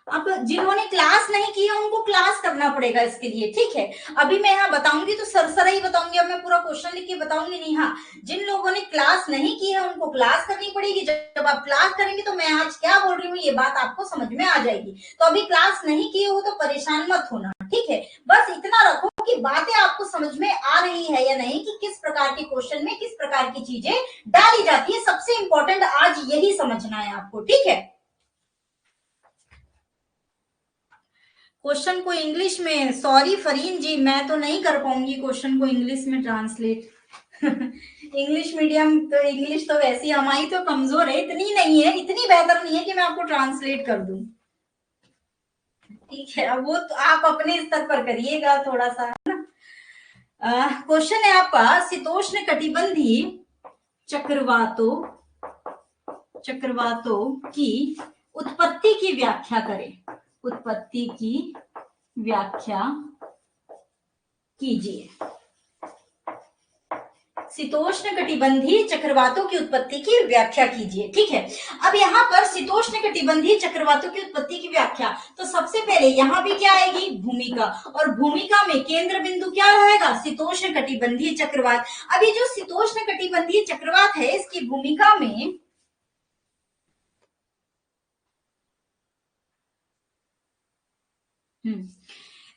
अब जिन्होंने क्लास नहीं की है उनको क्लास करना पड़ेगा इसके लिए। ठीक है, अभी मैं यहाँ बताऊंगी तो सरसरा ही बताऊंगी, अब मैं पूरा क्वेश्चन लिख के बताऊंगी नहीं। हाँ, जिन लोगों ने क्लास नहीं की है उनको क्लास करनी पड़ेगी। जब आप क्लास करेंगे तो मैं आज क्या बोल रही हूँ ये बात आपको समझ में आ जाएगी। तो अभी क्लास नहीं किए हो तो परेशान मत होना, ठीक है, बस इतना रखो कि बातें आपको समझ में आ रही है या नहीं, कि किस प्रकार के क्वेश्चन में किस प्रकार की चीजें डाली जाती है। सबसे इंपॉर्टेंट आज यही समझना है आपको। ठीक है, क्वेश्चन को इंग्लिश में, सॉरी फरीन जी, मैं तो नहीं कर पाऊंगी क्वेश्चन को इंग्लिश में ट्रांसलेट। इंग्लिश मीडियम तो, इंग्लिश तो वैसी हमारी तो कमजोर है, इतनी नहीं है, इतनी बेहतर नहीं है कि मैं आपको ट्रांसलेट कर दूं। ठीक है, अब वो तो आप अपने स्तर पर करिएगा थोड़ा सा, है ना। क्वेश्चन है आपका, शीतोष्ण कटिबंधीय चक्रवातों चक्रवातों की उत्पत्ति की व्याख्या करें। उत्पत्ति की व्याख्या कीजिए। शीतोष्ण कटिबंधीय चक्रवातों की उत्पत्ति की व्याख्या कीजिए। ठीक है, अब यहाँ पर शीतोष्ण कटिबंधीय चक्रवातों की उत्पत्ति की व्याख्या, तो सबसे पहले यहाँ भी क्या आएगी, भूमिका, और भूमिका में केंद्र बिंदु क्या रहेगा, शीतोष्ण कटिबंधीय चक्रवात। अब ये जो शीतोष्ण कटिबंधीय चक्रवात है, इसकी भूमिका में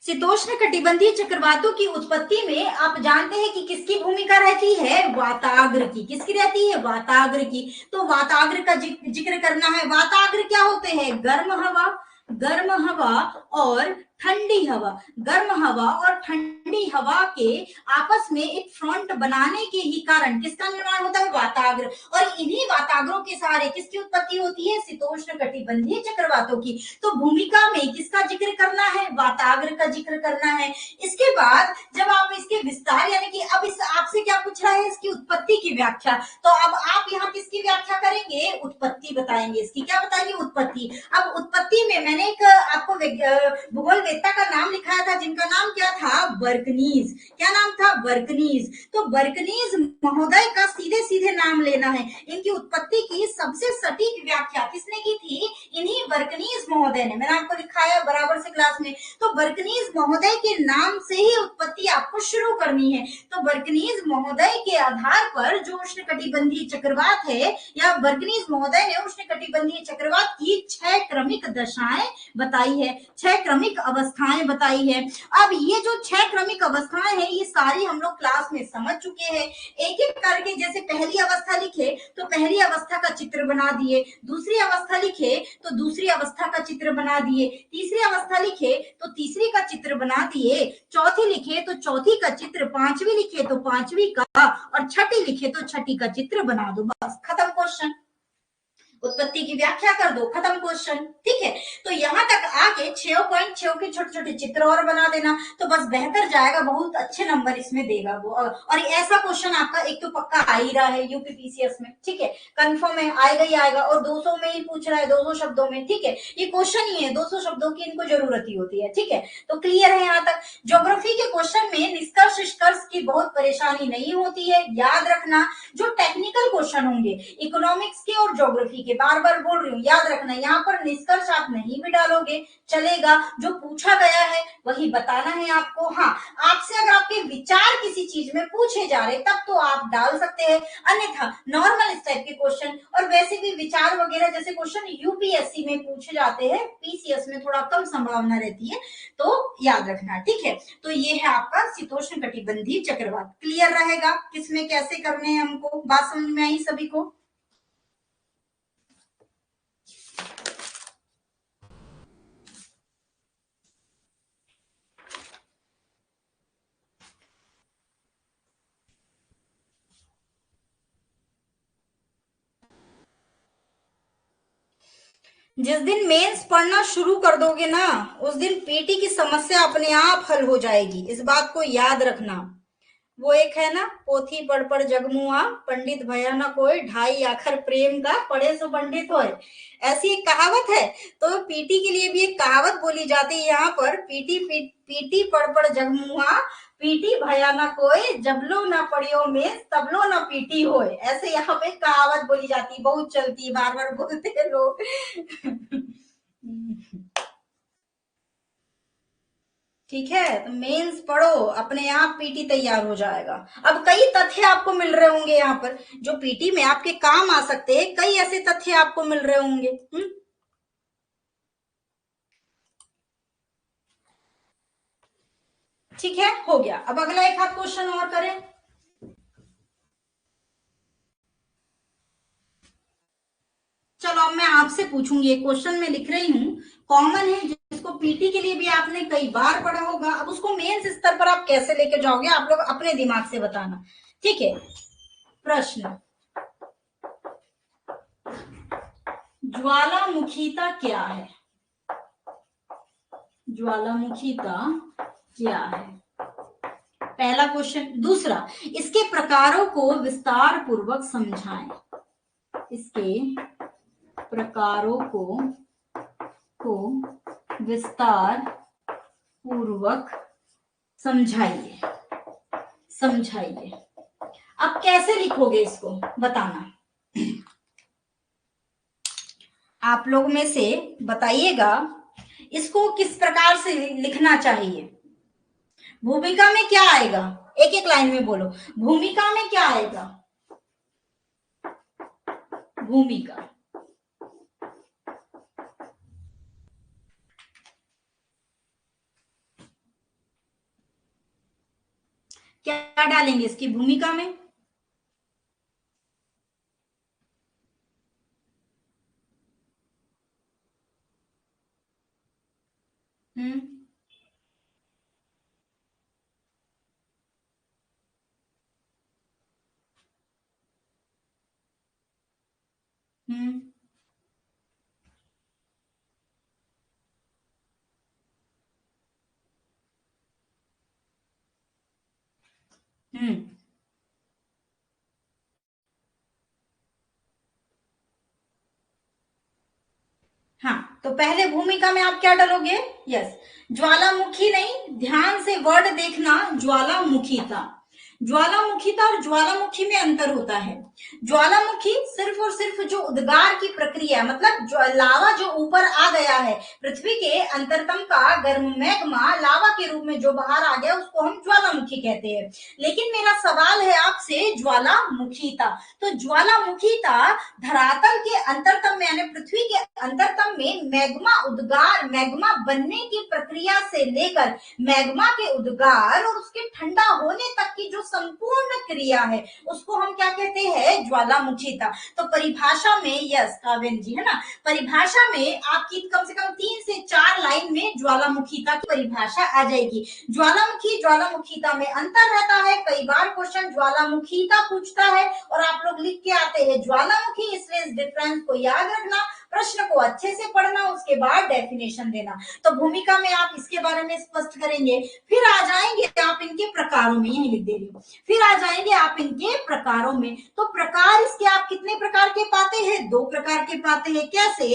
शीतोष्ण कटिबंधीय चक्रवातों की उत्पत्ति में आप जानते हैं कि किसकी भूमिका रहती है, वाताग्र की। किसकी रहती है, वाताग्र की। तो वाताग्र का जिक्र करना है। वाताग्र क्या होते हैं, गर्म हवा और ठंडी हवा। गर्म हवा और ठंडी हवा के आपस में एक फ्रंट बनाने के ही कारण किसका निर्माण होता है, वाताग्र। और इन्हीं वाताग्रों के सहारे किसकी उत्पत्ति होती है, शीतोष्ण कटिबंधीय चक्रवातों की। तो भूमिका में किसका जिक्र करना है, वाताग्र का जिक्र करना है। इसके बाद जब आप इसके विस्तार, यानी कि अब इस आपसे क्या पूछ रहा है, इसकी उत्पत्ति की व्याख्या, तो अब आप यहाँ किसकी व्याख्या करेंगे, उत्पत्ति बताएंगे। इसकी क्या बताएंगे, उत्पत्ति। अब उत्पत्ति में मैंने एक आपको भूगोल वेत्ता का नाम लिखाया था, जिनका नाम क्या था, बर्कनीज। क्या नाम था, बर्कनीज। तो बर्कनीज महोदय का सीधे सीधे नाम लेना है। इनकी उत्पत्ति की सबसे सटीक व्याख्या किसने की थी, इन्हीं बर्कनीज महोदय ने। मैंने आपको लिखाया बराबर से क्लास में। तो बर्कनीज महोदय के नाम से ही उत्पत्ति आपको शुरू करनी है। तो बर्कनीज महोदय के आधार पर जो उष्णकटिबंधीय चक्रवात है, या बर्कनीज महोदय ने उष्णकटिबंधीय चक्रवात की 6 क्रमिक दशाएं बताई है, 6 क्रमिक अवस्थाएं बताई है। अब ये जो 6 क्रमिक अवस्थाएं हैं, ये सारी हम लोग क्लास में समझ चुके हैं। एक एक करके, जैसे पहली अवस्था लिखे तो पहली अवस्था का चित्र बना दिए, दूसरी अवस्था लिखे तो दूसरी अवस्था का चित्र बना दिए, तीसरी अवस्था लिखे तो तीसरी का चित्र बना दिए, चौथी लिखे तो चौथी का चित्र, पांचवी लिखे तो पांचवी का, और छठी लिखे तो छठी का चित्र बना दो। बस खत्म क्वेश्चन। उत्पत्ति की व्याख्या कर दो, खत्म क्वेश्चन। ठीक है, तो यहाँ तक आके 6.6 के छोटे छोटे चित्र और बना देना, तो बस बेहतर जाएगा, बहुत अच्छे नंबर इसमें देगा वो। और ऐसा क्वेश्चन आपका एक तो पक्का आ ही रहा है यूपीपीसीएस में। ठीक है, कंफर्म है, आएगा ही आएगा। और 200 में ही पूछ रहा है, 200 शब्दों में। ठीक है, ये क्वेश्चन ही है, 200 शब्दों की इनको जरूरत ही होती है। ठीक है, तो क्लियर है यहाँ तक। ज्योग्राफी के क्वेश्चन में निष्कर्ष निष्कर्ष की बहुत परेशानी नहीं होती है, याद रखना। जो टेक्निकल क्वेश्चन होंगे इकोनॉमिक्स के और ज्योग्राफी के, बार बार बोल रही हूँ, याद रखना, यहाँ पर निष्कर्ष आप नहीं भी डालोगे चलेगा, जो पूछा गया है वही बताना है आपको। हाँ, आपसे अगर आपके विचार किसी चीज में पूछे जा रहे तब तो आप डाल सकते हैं, अन्यथा नॉर्मल इस टाइप के क्वेश्चन, और वैसे भी विचार वगैरह जैसे क्वेश्चन यूपीएससी में पूछे जाते हैं, पीसीएस में थोड़ा कम संभावना रहती है, तो याद रखना। ठीक है, तो ये है आपका शीतोष्ण कटिबंधीय चक्रवात। क्लियर रहेगा किसमें कैसे करने हैं हमको, बात समझ में आई सभी को। जिस दिन मेंस पढ़ना शुरू कर दोगे ना, उस दिन पीटी की समस्या अपने आप हल हो जाएगी, इस बात को याद रखना। वो एक है ना, पोथी पढ़ पढ़ जगमुआ, पंडित भया न कोई, ढाई आखर प्रेम का, पढ़े सो पंडित होए। ऐसी एक कहावत है। तो पीटी के लिए भी एक कहावत बोली जाती है यहाँ पर, पीटी पढ़ पढ़ जगमुआ, पीटी भया न कोई, जबलो न पढ़ियो में तबलो न पीटी होए। ऐसे यहाँ पे कहावत बोली जाती है, बहुत चलती है, बार बार बोलते हैं लोग। ठीक है, तो मेंस पढ़ो, अपने आप पीटी तैयार हो जाएगा। अब कई तथ्य आपको मिल रहे होंगे यहाँ पर, जो पीटी में आपके काम आ सकते हैं, कई ऐसे तथ्य आपको मिल रहे होंगे। ठीक है, हो गया। अब अगला एक हाथ क्वेश्चन और करें। चलो अब मैं आपसे पूछूंगी, एक क्वेश्चन में लिख रही हूँ, कॉमन है, जिसको पीटी के लिए भी आपने कई बार पढ़ा होगा। अब उसको मेंस स्तर पर आप कैसे लेके जाओगे, आप लोग अपने दिमाग से बताना। ठीक है, प्रश्न, ज्वालामुखीता क्या है? ज्वालामुखीता क्या है, पहला क्वेश्चन। दूसरा, इसके प्रकारों को विस्तार पूर्वक समझाएं। इसके प्रकारों को विस्तार पूर्वक समझाइए। अब कैसे लिखोगे इसको बताना, आप लोग में से बताइएगा इसको किस प्रकार से लिखना चाहिए। भूमिका में क्या आएगा, एक एक लाइन में बोलो। भूमिका में क्या आएगा, भूमिका क्या डालेंगे इसकी भूमिका में? हम्म हम्म हम्म हाँ, तो पहले भूमिका में आप क्या डालोगे? यस, ज्वालामुखी नहीं, ध्यान से वर्ड देखना, ज्वालामुखीता। ज्वालामुखीता और ज्वालामुखी में अंतर होता है। ज्वालामुखी सिर्फ और सिर्फ जो उद्गार की प्रक्रिया, मतलब जो लावा जो ऊपर आ गया है, पृथ्वी के अंतरतम का गर्म मैग्मा लावा के रूप में जो बाहर आ गया, उसको हम ज्वालामुखी कहते हैं। लेकिन मेरा सवाल है आपसे, ज्वालामुखीता, तो ज्वालामुखीता धरातल के अंतरतम में यानी पृथ्वी के अंतरतम में मैग्मा उद्गार, मैग्मा बनने की प्रक्रिया से लेकर मैग्मा के उद्गार और उसके ठंडा होने तक की जो संपूर्ण क्रिया है, उसको हम क्या कहते हैं? ज्वालामुखीता। तो परिभाषा में, यस काव्यन जी, है ना, परिभाषा में आपकी कम से कम 3 से 4 लाइन में ज्वालामुखीता की परिभाषा आ जाएगी। ज्वालामुखी ज्वालामुखीता में अंतर रहता है। कई बार क्वेश्चन ज्वालामुखीता पूछता है और आप लोग लिख के आते हैं ज्वालामुखी, इसलिए इस डिफरेंस को याद रखना, प्रश्न को अच्छे से पढ़ना, उसके बाद डेफिनेशन देना। तो भूमिका में आप इसके बारे में स्पष्ट करेंगे, फिर आ जाएंगे आप इनके प्रकारों में, यही लिख दे रही हूँ, फिर आ जाएंगे आप इनके प्रकारों में। तो प्रकार इसके आप कितने प्रकार के पाते हैं? 2 प्रकार के पाते हैं। कैसे?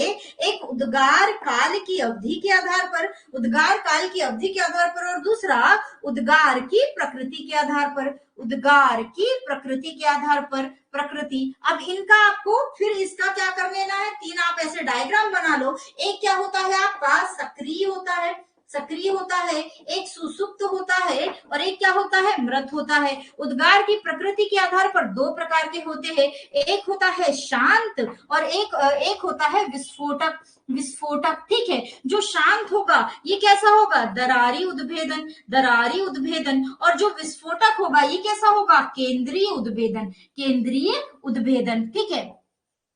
एक उद्गार काल की अवधि के आधार पर, उद्गार काल की अवधि के आधार पर, और दूसरा उद्गार की प्रकृति के आधार पर, उद्गार की प्रकृति के आधार पर, प्रकृति। अब इनका आपको फिर इसका क्या कर लेना है, 3 आप ऐसे डायग्राम बना लो। एक क्या होता है आपका, सक्रिय होता है, सक्रिय होता है, एक सुसुप्त होता है, और एक क्या होता है, मृत होता है। उद्गार की प्रकृति के आधार पर 2 प्रकार के होते हैं, एक होता है शांत और एक होता है विस्फोटक। विस्फोटक, ठीक है। जो शांत होगा ये कैसा होगा, दरारी उद्भेदन, दरारी उद्भेदन, और जो विस्फोटक होगा ये कैसा होगा, केंद्रीय उद्भेदन, केंद्रीय उद्भेदन, ठीक है,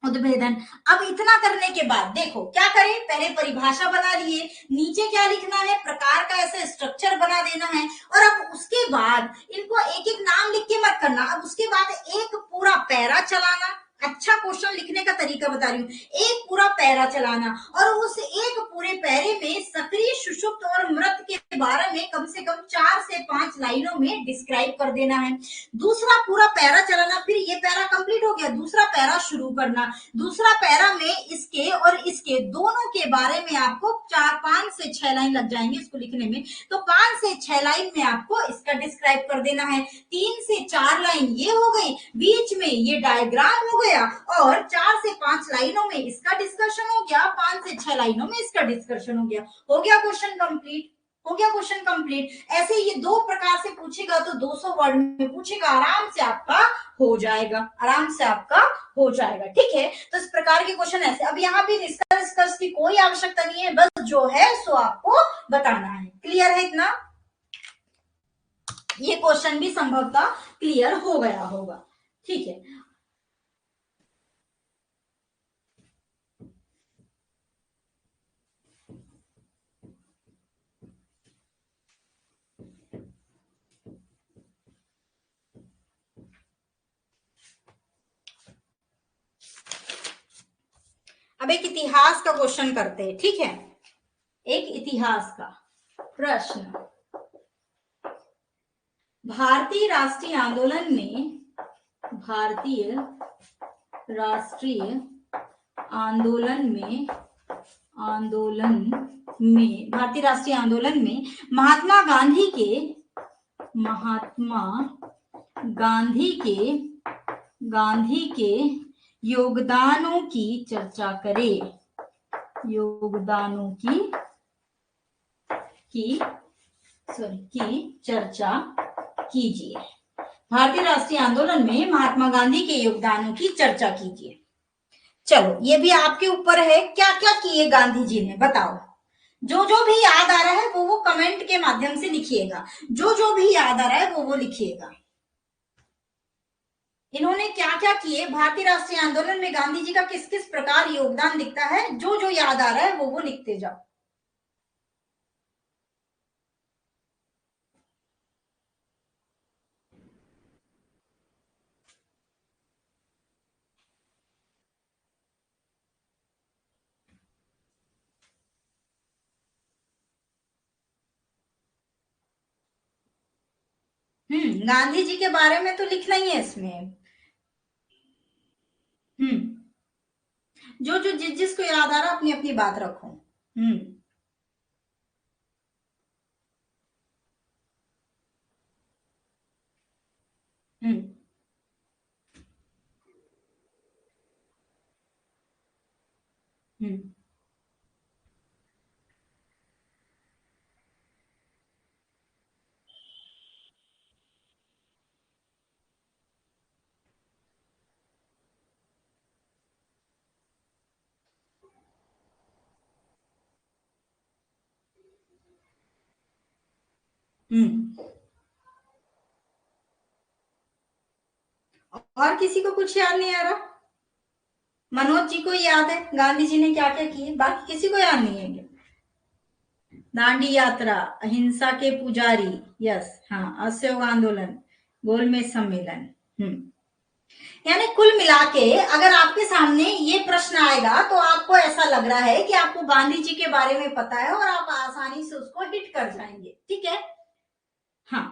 उद्भेदन। अब इतना करने के बाद देखो क्या करें, पहले परिभाषा बना लिए, नीचे क्या लिखना है, प्रकार का ऐसे स्ट्रक्चर बना देना है, और अब उसके बाद इनको एक एक नाम लिख के मत करना, अब उसके बाद एक पूरा पैरा चलाना। अच्छा क्वेश्चन लिखने का तरीका बता रही हूँ, एक पूरा पैरा चलाना और उस एक पूरे पैरे में सक्रिय, सुषुप्त और मृत के बारे में कम से कम 4 से 5 लाइनों में डिस्क्राइब कर देना है। दूसरा पूरा पैरा चलाना, फिर ये पैरा कंप्लीट हो गया, दूसरा पैरा शुरू करना। दूसरा पैरा में इसके और इसके दोनों के बारे में आपको 5 से 6 लाइन लग जाएंगे इसको लिखने में, तो 5 से 6 लाइन में आपको इसका डिस्क्राइब कर देना है। 3 से 4 लाइन ये हो गई, बीच में ये डायग्राम हो गया, और 4 से 5 लाइनों में इसका डिस्कशन हो गया, 5 से 6 लाइनों में इसका डिस्कशन हो गया क्वेश्चन कंप्लीट, हो गया क्वेश्चन कंप्लीट। ऐसे ये 2 प्रकार से पूछेगा तो 200 वर्ड में पूछेगा, आराम से आपका हो जाएगा, आराम से आपका हो जाएगा, ठीक है। तो इस प्रकार के क्वेश्चन ऐसे। अब यहाँ भी डिस्कस की कोई आवश्यकता नहीं है, बस जो है सो आपको बताना है। क्लियर है इतना? ये क्वेश्चन भी संभवतः क्लियर हो गया होगा, ठीक है। अब एक इतिहास का क्वेश्चन करते हैं, ठीक है, एक इतिहास का। प्रश्न, भारतीय राष्ट्रीय आंदोलन में भारतीय राष्ट्रीय आंदोलन में महात्मा गांधी के योगदानों की चर्चा करें। योगदानों की चर्चा कीजिए। भारतीय राष्ट्रीय आंदोलन में महात्मा गांधी के योगदानों की चर्चा कीजिए। चलो, ये भी आपके ऊपर है, क्या क्या किए गांधी जी ने, बताओ। जो भी याद आ रहा है वो कमेंट के माध्यम से लिखिएगा। जो भी याद आ रहा है वो लिखिएगा। इन्होंने क्या क्या किए, भारतीय राष्ट्रीय आंदोलन में गांधी जी का किस किस प्रकार योगदान दिखता है, जो याद आ रहा है वो लिखते जाओ। गांधी जी के बारे में तो लिखना ही है इसमें। जो जिसको याद आ रहा अपनी अपनी बात रखो। और किसी को कुछ याद नहीं आ रहा? मनोज जी को याद है गांधी जी ने क्या क्या किए, बाकी किसी को याद नहीं है क्या? दांडी यात्रा, अहिंसा के पुजारी, यस, हाँ, असहयोग आंदोलन, गोलमेज सम्मेलन। यानी कुल मिला के अगर आपके सामने ये प्रश्न आएगा तो आपको ऐसा लग रहा है कि आपको गांधी जी के बारे में पता है और आप आसानी से उसको हिट कर जाएंगे। ठीक है, हाँ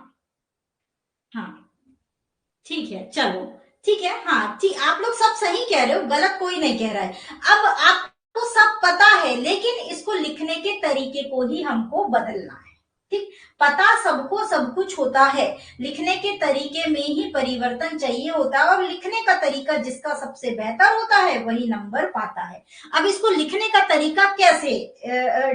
ठीक है, चलो ठीक है, हाँ ठीक, आप लोग सब सही कह रहे हो, गलत कोई नहीं कह रहा है। अब आपको सब पता है, लेकिन इसको लिखने के तरीके को ही हमको बदलना है। ठीक, पता सबको सब कुछ होता है, लिखने के तरीके में ही परिवर्तन चाहिए होता है, और लिखने का तरीका जिसका सबसे बेहतर होता है वही नंबर पाता है। अब इसको लिखने का तरीका कैसे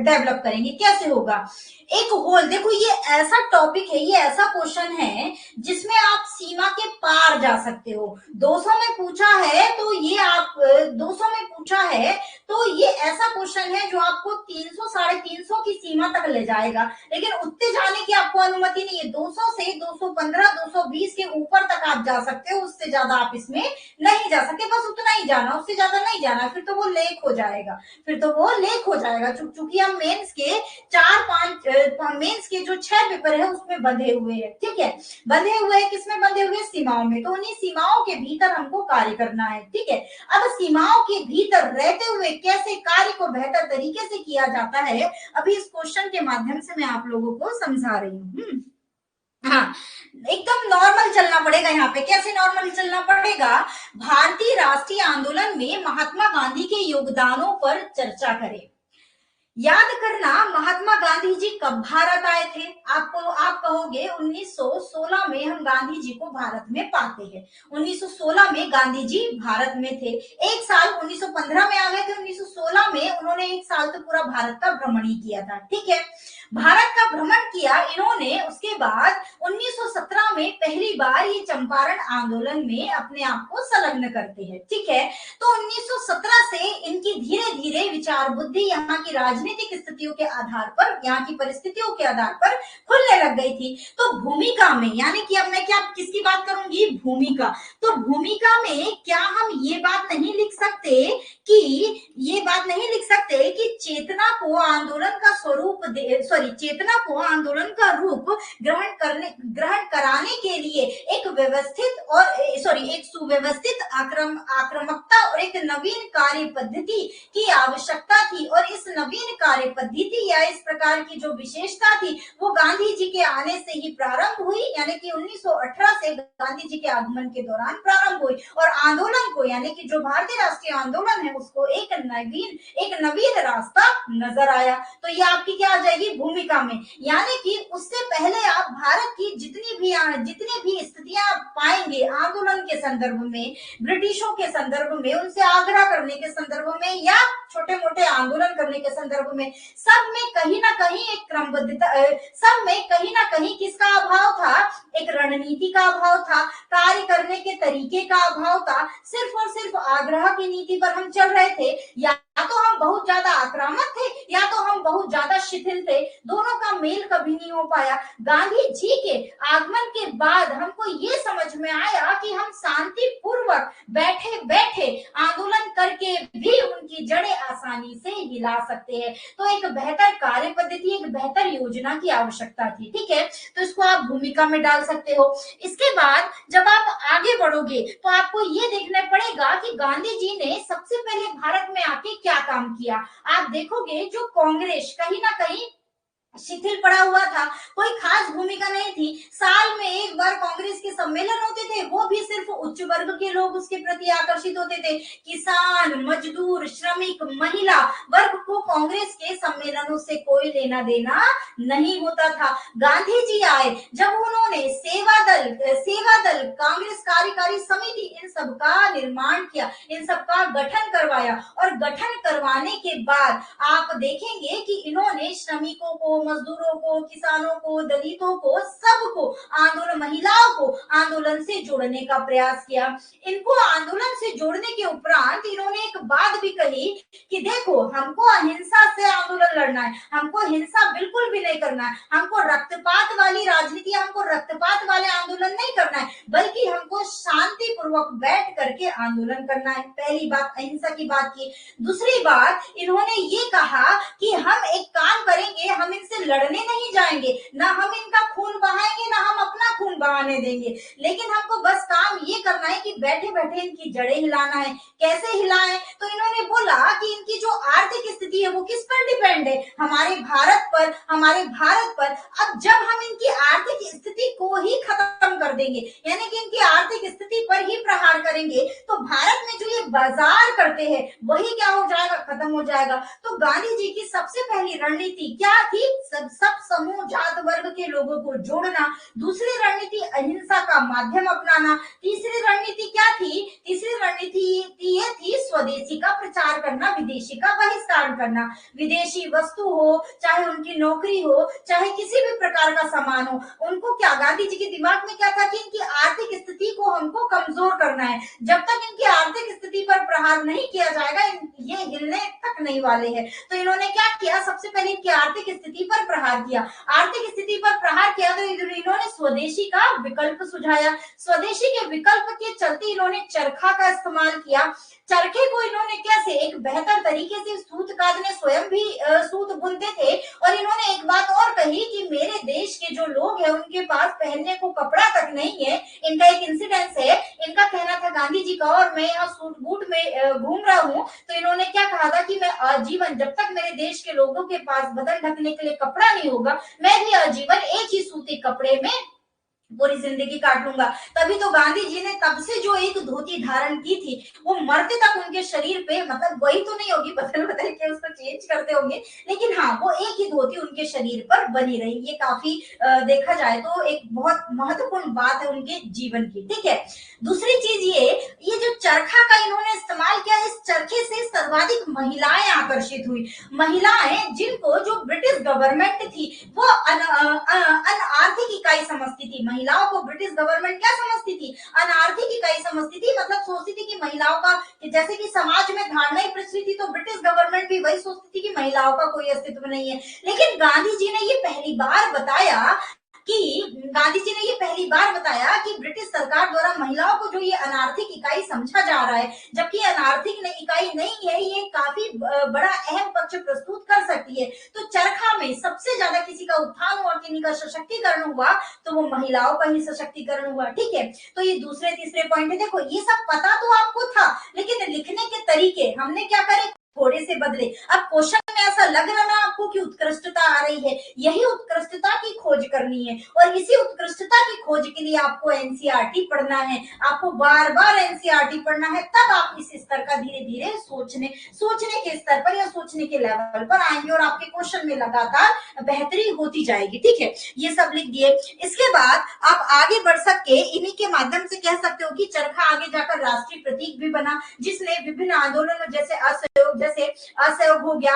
डेवलप करेंगे, कैसे होगा? एक होल, देखो ये ऐसा टॉपिक है, ये ऐसा क्वेश्चन है जिसमें आप सीमा के पार जा सकते हो। 200 में पूछा है तो ये आप 200 में पूछा है तो ये ऐसा क्वेश्चन है जो आपको 300 350 की सीमा तक ले जाएगा, लेकिन उतने जाने की आपको अनुमति नहीं है। 200 से 215 220 के ऊपर तक आप जा सकते हो, उससे ज्यादा आप इसमें नहीं जा सकते, बस उतना ही जाना, उससे ज्यादा नहीं जाना, फिर तो वो लेक हो जाएगा, चूंकि हम मेंस के 4-5 मेंस के जो 6 पेपर है उसमें बंधे हुए हैं। ठीक है, बंधे हुए किसमें बंधे हुए? सीमाओं में। तो उन्हीं सीमाओं के भीतर हमको कार्य करना है। ठीक है, अब सीमाओं के भीतर रहते हुए कैसे कार्य को बेहतर तरीके से किया जाता है, अभी इस क्वेश्चन के माध्यम से मैं आप लोगों को समझा रही हूँ। हाँ, एकदम नॉर्मल चलना पड़ेगा यहाँ पे। कैसे नॉर्मल चलना पड़ेगा? भारतीय राष्ट्रीय आंदोलन में महात्मा गांधी के योगदानों पर चर्चा करें। याद करना, महात्मा गांधी जी कब भारत आए थे? आप कहोगे 1916 में हम गांधी जी को भारत में पाते हैं। 1916 में गांधी जी भारत में थे। एक साल 1915 में आ गए थे, 1916 में उन्होंने एक साल तो पूरा भारत का भ्रमण ही किया था। ठीक है, भारत का भ्रमण किया इन्होंने, उसके बाद 1917 में पहली बार ये चंपारण आंदोलन में अपने आप को संलग्न करते हैं। ठीक है, तो 1917 से इनकी धीरे धीरे विचार बुद्धि यहाँ की राजनीतिक स्थितियों के आधार पर, यहाँ की परिस्थितियों के आधार पर खुलने लग गई थी। तो भूमिका में, यानी कि अब मैं क्या किसकी बात करूंगी? भूमिका। तो भूमिका में क्या हम ये बात नहीं लिख सकते कि चेतना को आंदोलन का स्वरूप चेतना को आंदोलन का रूप ग्रहण कराने के लिए एक व्यवस्थित और एक सुव्यवस्थित आक्रामकता और एक नवीन कार्य पद्धति की आवश्यकता थी। और इस नवीन कार्य पद्धति या इस प्रकार की जो विशेषता थी वो गांधी जी के आने से ही प्रारंभ हुई, यानी कि 1918 से गांधी जी के आगमन के दौरान प्रारंभ हुई। और आंदोलन को, यानी कि जो भारतीय राष्ट्रीय आंदोलन है, उसको एक नवीन रास्ता नजर आया। तो ये आपकी क्या आ जाएगी भूमिका में, यानी कि उससे पहले आप भारत की जितनी भी स्थितियां पाएंगे आंदोलन के संदर्भ में, ब्रिटिशों के संदर्भ में, उनसे आग्रह करने के संदर्भ में या छोटे मोटे आंदोलन करने के संदर्भ में, सब में कहीं ना कहीं एक क्रमबद्धता, सब में कहीं ना कहीं किसका अभाव था, एक रणनीति का अभाव था, कार्य करने के तरीके का अभाव था। सिर्फ और सिर्फ आग्रह की नीति पर हम चल रहे थे, या तो हम बहुत ज्यादा आक्रामक थे या तो हम बहुत ज्यादा शिथिल थे, दोनों का मेल कभी नहीं हो पाया। गांधी जी के आगमन के बाद हमको ये समझ में आया कि हम शांति पूर्वक बैठे बैठे आंदोलन करके भी उनकी जड़ें आसानी से हिला सकते हैं। तो एक बेहतर कार्य पद्धति, एक बेहतर योजना की आवश्यकता थी। ठीक है, तो इसको आप भूमिका में डाल सकते हो। इसके बाद जब आप आगे बढ़ोगे तो आपको ये देखना पड़ेगा कि गांधी जी ने सबसे पहले भारत में आके क्या काम किया। आप देखोगे जो कांग्रेस कहीं ना कहीं शिथिल पड़ा हुआ था, कोई खास भूमिका नहीं थी। साल में एक बार कांग्रेस के सम्मेलन होते थे, वो भी सिर्फ उच्च वर्ग के लोग उसके प्रति आकर्षित होते थे। किसान, मजदूर, श्रमिक, महिला वर्ग को कांग्रेस के सम्मेलनों से कोई लेना देना नहीं होता था। गांधी जी आए, जब उन्होंने सेवा दल, कांग्रेस कार्यकारी समिति, इन सब का निर्माण किया, इन सब का गठन करवाया, और गठन करवाने के बाद आप देखेंगे कि इन्होंने श्रमिकों को, मजदूरों को, किसानों को, दलितों को, सबको आंदोलन, महिलाओं को आंदोलन से जोड़ने का प्रयास किया। इनको आंदोलन से जोड़ने के उपरांत इन्होंने एक बात भी कही कि देखो, हमको अहिंसा से आंदोलन लड़ना है, हमको हिंसा बिल्कुल भी नहीं करना है, हमको रक्तपात वाली राजनीति, हमको रक्तपात वाले आंदोलन नहीं करना है, बल्कि हमको शांति पूर्वक बैठ करके आंदोलन करना है। पहली बात अहिंसा की बात की। दूसरी बात इन्होंने ये कहा कि हम एक काम करेंगे, हम इनसे लड़ने नहीं जाएंगे, ना हम इनका खून बहाएंगे, ना हम अपना खून बहाने देंगे, लेकिन हमको बस काम ये करना है कि बैठे बैठे इनकी जड़ें हिलाना है। कैसे हिलाएं? तो इन्होंने बोला कि इनकी जो आर्थिक स्थिति है वो किस पर डिपेंड है, हमारे भारत पर। अब जब हम इनकी आर्थिक स्थिति को ही खत्म कर देंगे, यानी कि इनकी आर्थिक स्थिति पर ही प्रहार करेंगे, तो भारत में जो ये बाजार करते हैं वही क्या हो जाएगा, खत्म हो जाएगा। तो गांधी जी की सबसे पहली रणनीति क्या थी? सब समूह, जात वर्ग के लोगों को जोड़ना। दूसरी रणनीति अहिंसा का माध्यम अपनाना। तीसरी रणनीति क्या थी? तीसरी रणनीति ये थी स्वदेशी का प्रचार करना, विदेशी का बहिष्कार करना। विदेशी वस्तु हो, चाहे उनकी नौकरी हो, चाहे किसी भी प्रकार का सामान हो, उनको क्या, गांधी जी के दिमाग में क्या था कि इनकी आर्थिक स्थिति को हमको कमजोर करना है। जब तक इनकी आर्थिक स्थिति पर प्रहार नहीं किया जाएगा, ये हिलने तक नहीं वाले हैं। तो इन्होंने क्या किया? सबसे पहले इनकी आर्थिक स्थिति पर प्रहार किया। आर्थिक स्थिति पर प्रहार किया तो इन्होंने स्वदेशी का विकल्प सुझाया। स्वदेशी के विकल्प के चलते इन्होंने चरखा का इस्तेमाल किया। चरखे को इन्होंने कैसे, एक बेहतर तरीके से सूतकाज ने स्वयं भी सूत बुनते थे। और इन्होंने एक बात और कही कि मेरे देश के जो लोग हैं उनके पास पहनने को कपड़ा तक नहीं है। इनका एक इंसिडेंस है, इनका कहना था गांधी जी का, और मैं यहाँ सूट बूट में घूम रहा हूँ, तो इन्होंने क्या कहा था कि मैं आजीवन, जब तक मेरे देश के लोगों के पास बदन ढकने के लिए कपड़ा नहीं होगा, मैं भी आजीवन एक ही सूती कपड़े में पूरी जिंदगी काटूंगा। तभी तो गांधी जी ने तब से जो एक धोती धारण की थी वो मरते तक उनके शरीर पे, मतलब वही तो नहीं होगी, बदल बदल के उसको चेंज करते होंगे, लेकिन हाँ वो एक ही धोती उनके शरीर पर बनी रही। ये काफी देखा जाए तो एक बहुत महत्वपूर्ण बात है उनके जीवन की। ठीक है, दूसरी चीज ये जो चरखा का इन्होंने इस्तेमाल किया, इस चरखे से सर्वाधिक महिलाएं आकर्षित हुई। महिलाएं जिनको जो ब्रिटिश गवर्नमेंट थी वो अनार्थिक इकाई समझती थी। महिलाओं को ब्रिटिश गवर्नमेंट क्या समझती थी? अनार्थिक इकाई समझती थी। मतलब सोचती थी कि महिलाओं का, जैसे कि समाज में धारणा ही प्रचलित थी, तो ब्रिटिश गवर्नमेंट भी वही सोचती थी कि महिलाओं का कोई अस्तित्व नहीं है। लेकिन गांधी जी ने ये पहली बार बताया कि गांधी जी ने ये पहली बार बताया कि ब्रिटिश सरकार द्वारा महिलाओं को जो ये अनार्थिक इकाई समझा जा रहा है, जबकि अनार्थिक इकाई नहीं है, ये काफी बड़ा अहम पक्ष प्रस्तुत कर सकती है। तो चरखा में सबसे ज्यादा किसी का उत्थान हुआ, किन्हीं का सशक्तिकरण हुआ, तो वो महिलाओं का ही सशक्तिकरण हुआ। ठीक है, तो ये दूसरे तीसरे पॉइंट है। देखो ये सब पता तो आपको था, लेकिन लिखने के तरीके हमने क्या करे, थोड़े से बदले। अब क्वेश्चन में ऐसा लग रहा ना आपको कि उत्कृष्टता आ रही है, यही उत्कृष्टता की खोज करनी है, और इसी उत्कृष्टता की खोज के लिए आपको एनसीईआरटी पढ़ना है, आपको बार बार एनसीईआरटी पढ़ना है, तब आप इस स्तर का धीरे धीरे सोचने के स्तर पर या सोचने के लेवल पर आएंगे, और आपके क्वेश्चन में लगातार बेहतरी होती जाएगी। ठीक है, ये सब लिख दिए। इसके बाद आप आगे बढ़ सके, इन्हीं के माध्यम से कह सकते हो कि चरखा आगे जाकर राष्ट्रीय प्रतीक भी बना, जिसने विभिन्न आंदोलनों जैसे असहयोग हो गया,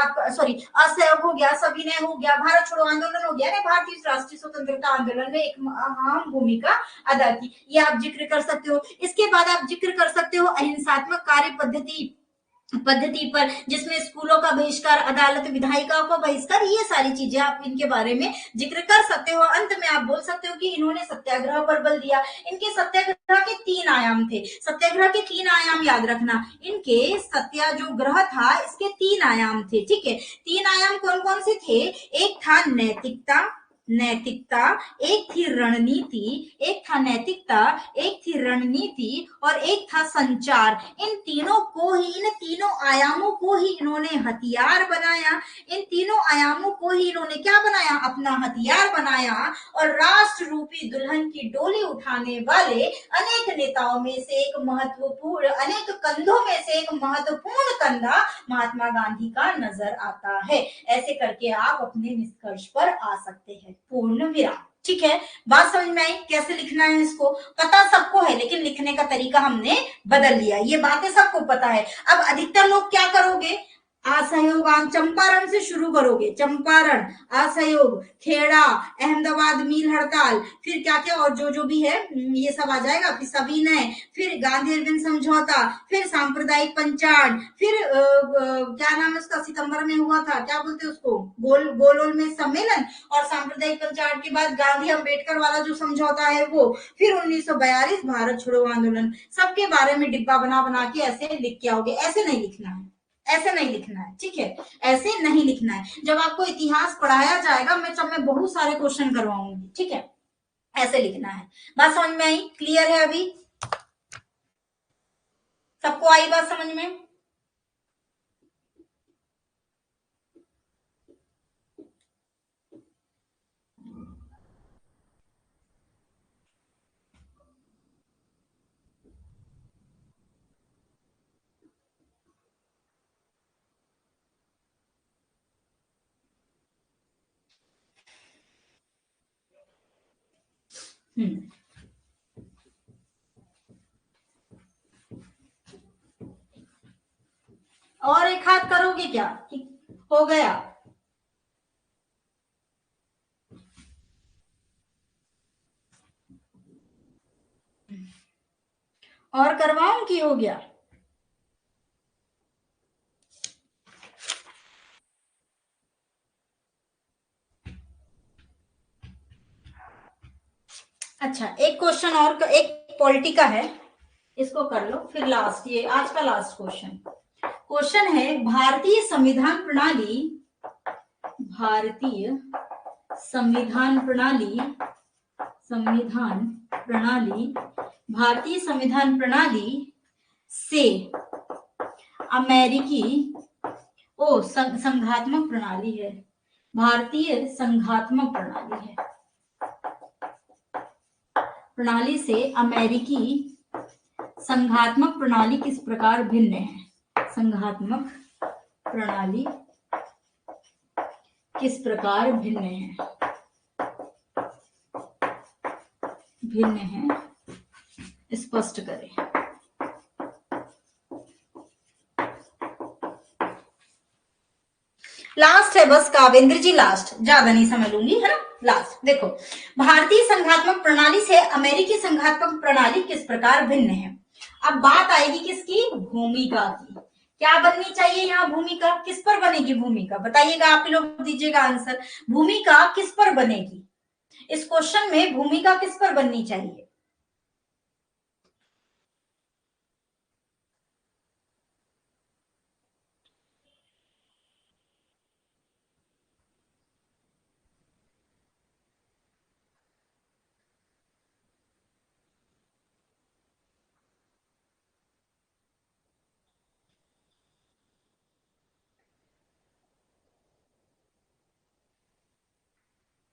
असहयोग हो गया, सविनय हो गया, भारत छोड़ो आंदोलन हो गया, भारतीय राष्ट्रीय स्वतंत्रता आंदोलन में एक अहम भूमिका अदा की, ये आप जिक्र कर सकते हो। इसके बाद आप जिक्र कर सकते हो अहिंसात्मक कार्य पद्धति पर, जिसमें स्कूलों का बहिष्कार, अदालत, विधायिकाओं का बहिष्कार, ये सारी चीजें आप इनके बारे में जिक्र कर सकते हो। अंत में आप बोल सकते हो कि इन्होंने सत्याग्रह पर बल दिया। इनके सत्याग्रह के 3 आयाम थे, सत्याग्रह के 3 आयाम याद रखना। इनके सत्याग्रह था, इसके 3 आयाम थे। ठीक है, 3 आयाम कौन कौन से थे? एक था नैतिकता, एक थी रणनीति, एक था नैतिकता, एक थी रणनीति, और एक था संचार। इन तीनों आयामों को ही इन्होंने हथियार बनाया। इन तीनों आयामों को ही इन्होंने क्या बनाया? अपना हथियार बनाया। और राष्ट्र रूपी दुल्हन की डोली उठाने वाले अनेक नेताओं में से एक महत्वपूर्ण, अनेक कंधों में से एक महत्वपूर्ण कंधा महात्मा गांधी का नजर आता है। ऐसे करके आप अपने निष्कर्ष पर आ सकते हैं। पूर्ण विराम। ठीक है, बात समझ में आई कैसे लिखना है? इसको पता सबको है, लेकिन लिखने का तरीका हमने बदल लिया। ये बातें सबको पता है। अब अधिकतर लोग क्या करोगे? असहयोग, चंपारण से शुरू करोगे। चंपारण, असहयोग, खेड़ा, अहमदाबाद मिल हड़ताल, फिर क्या क्या और जो भी है ये सब आ जाएगा। फिर सविनय, फिर गांधी अरविंद समझौता, फिर सांप्रदायिक पंचाण, फिर क्या नाम है उसका, सितंबर में हुआ था, क्या बोलते उसको, गोलोल में सम्मेलन, और सांप्रदायिक पंचाण के बाद गांधी अम्बेडकर वाला जो समझौता है वो, फिर 1942 भारत छोड़ो आंदोलन। सबके बारे में डिब्बा बना बना के ऐसे लिख के आओगे। ऐसे नहीं लिखना है, ऐसे नहीं लिखना है। ठीक है, ऐसे नहीं लिखना है। जब आपको इतिहास पढ़ाया जाएगा, मैं बहुत सारे क्वेश्चन करवाऊंगी। ठीक है, ऐसे लिखना है। बात समझ में आई? क्लियर है? अभी सबको आई बात समझ में? और एक हाथ करोगे क्या? हो गया? और करवाऊं कि हो गया? अच्छा, एक क्वेश्चन और, एक पॉलिटी का है, इसको कर लो, फिर लास्ट, ये आज का लास्ट क्वेश्चन है। भारतीय संविधान प्रणाली, भारतीय संविधान प्रणाली से अमेरिकी, संघात्मक प्रणाली है, भारतीय संघात्मक प्रणाली से अमेरिकी संघात्मक प्रणाली किस प्रकार भिन्न है? संघात्मक प्रणाली किस प्रकार भिन्न है, स्पष्ट करें। लास्ट है बस, कावेंद्र जी लास्ट, ज्यादा नहीं समझ लूंगी, है ना? लास्ट देखो, भारतीय संघात्मक प्रणाली से अमेरिकी संघात्मक प्रणाली किस प्रकार भिन्न है। अब बात आएगी किसकी? भूमिका की। क्या बननी चाहिए यहाँ? भूमिका किस पर बनेगी? भूमिका बताइएगा, आप लोग दीजिएगा आंसर। भूमिका किस पर बनेगी? इस क्वेश्चन में भूमिका किस पर बननी चाहिए?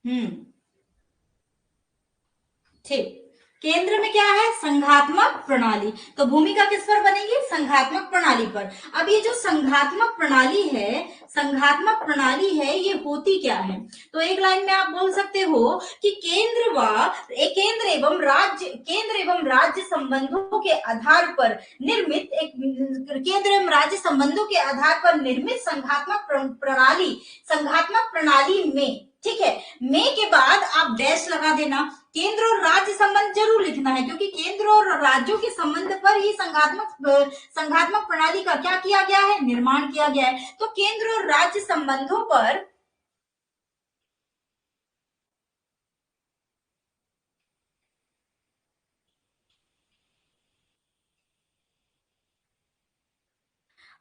हम्म, ठीक। केंद्र में क्या है? संघात्मक प्रणाली। तो भूमिका किस पर बनेगी? संघात्मक प्रणाली पर। अब ये जो संघात्मक प्रणाली है, संघात्मक प्रणाली है, ये होती क्या है? तो एक लाइन में आप बोल सकते हो कि केंद्र एवं राज्य संबंधों के आधार पर निर्मित एक केंद्र एवं राज्य संबंधों के आधार पर निर्मित संघात्मक प्रणाली में, ठीक है, में के बाद आप डैश लगा देना। केंद्र और राज्य संबंध जरूर लिखना है, क्योंकि केंद्र और राज्यों के संबंध पर ही संघात्मक प्रणाली का क्या किया गया है? निर्माण किया गया है। तो केंद्र और राज्य संबंधों पर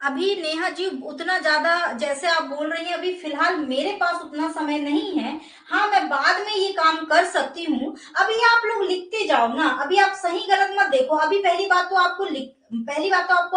अभी नेहा जी उतना ज्यादा जैसे आप बोल रही हैं, अभी फिलहाल मेरे पास उतना समय नहीं है। हाँ, मैं बाद में ये काम कर सकती हूँ। अभी आप लोग लिखते जाओ ना, अभी आप सही गलत मत देखो। अभी पहली बात तो आपको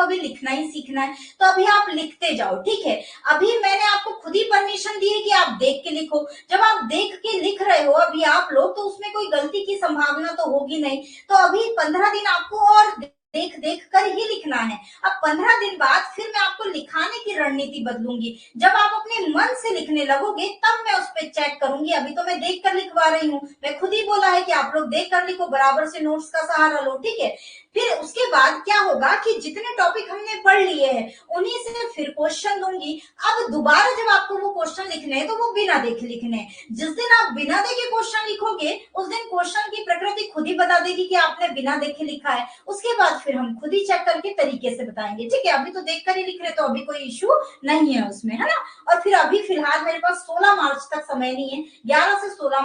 अभी लिखना ही सीखना है, तो अभी आप लिखते जाओ, ठीक है। अभी मैंने आपको खुद ही परमिशन दी है कि आप देख के लिखो। जब आप देख के लिख रहे हो अभी आप लोग, तो उसमें कोई गलती की संभावना तो होगी नहीं। तो अभी 15 दिन आपको और देख देख कर ही लिखना है। अब 15 दिन बाद फिर मैं आपको लिखाने की रणनीति बदलूंगी। जब आप अपने मन से लिखने लगोगे तब मैं उस पर चेक करूंगी। अभी तो मैं देख कर लिखवा रही हूँ। मैं खुद ही बोला है कि आप लोग देख कर लिखो, बराबर से नोट्स का सहारा लो, ठीक है। फिर उसके बाद क्या होगा कि जितने टॉपिक हमने पढ़ लिए हैं उन्हीं से फिर क्वेश्चन दूंगी। अब दोबारा जब आपको वो क्वेश्चन लिखने हैं तो वो बिना देखे लिखने हैं। जिस दिन आप बिना देखे क्वेश्चन लिखोगे उस दिन क्वेश्चन की प्रकृति खुद ही बता देगी कि आपने बिना देखे लिखा है। उसके बाद फिर हम खुद ही चेक करके तरीके से बताएंगे, ठीक है। अभी तो देख कर ही लिख रहे, तो अभी कोई इशू नहीं है उसमें, है ना। और फिर अभी फिलहाल मेरे पास 16 मार्च तक समय नहीं है। 11 से 16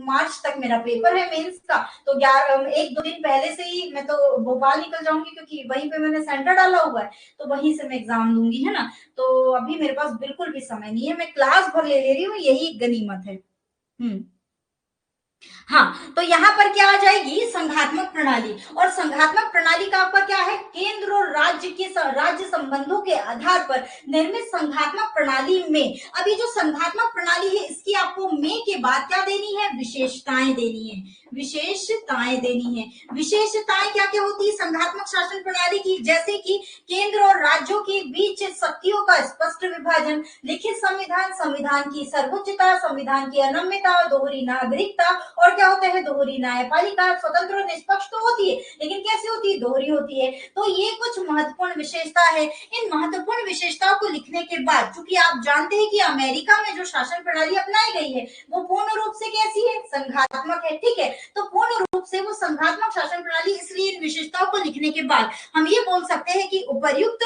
मार्च तक मेरा पेपर है मेंस का। तो 1-2 दिन पहले से ही मैं तो भोपाल निकल जाऊंगी, क्योंकि वहीं पे मैंने सेंटर डाला हुआ है। तो वहीं से मैं एग्जाम दूंगी, है ना। तो अभी मेरे पास बिल्कुल भी समय नहीं है। मैं क्लास भर ले रही हूँ, यही गनीमत है। हम्म। हाँ, तो यहाँ पर क्या आ जाएगी? संघात्मक प्रणाली। और संघात्मक प्रणाली का आपका क्या है? केंद्र और राज्य संबंधों के आधार पर निर्मित संघात्मक प्रणाली में। अभी जो संघात्मक प्रणाली है इसकी आपको में के बाद क्या देनी है? विशेषताएं देनी है। विशेषताएं देनी है। विशेषताएं क्या क्या होती है संघात्मक शासन प्रणाली की? जैसे कि केंद्र और राज्यों के बीच शक्तियों का स्पष्ट विभाजन, लिखित संविधान, संविधान की सर्वोच्चता, संविधान की अनम्यता, दोहरी नागरिकता, और क्या होता है? दोहरी न्यायपालिका। स्वतंत्र और निष्पक्ष तो होती है, लेकिन कैसी होती है? दोहरी होती है। तो ये कुछ महत्वपूर्ण विशेषता है। इन महत्वपूर्ण विशेषताओं को लिखने के बाद, चूंकि आप जानते हैं कि अमेरिका में जो शासन प्रणाली अपनाई गई है वो पूर्ण रूप से कैसी है? संघात्मक है, ठीक है। तो पूर्ण रूप से वो संघात्मक शासन प्रणाली, इसलिए इन विशेषताओं को लिखने के बाद हम ये बोल सकते हैं कि उपर्युक्त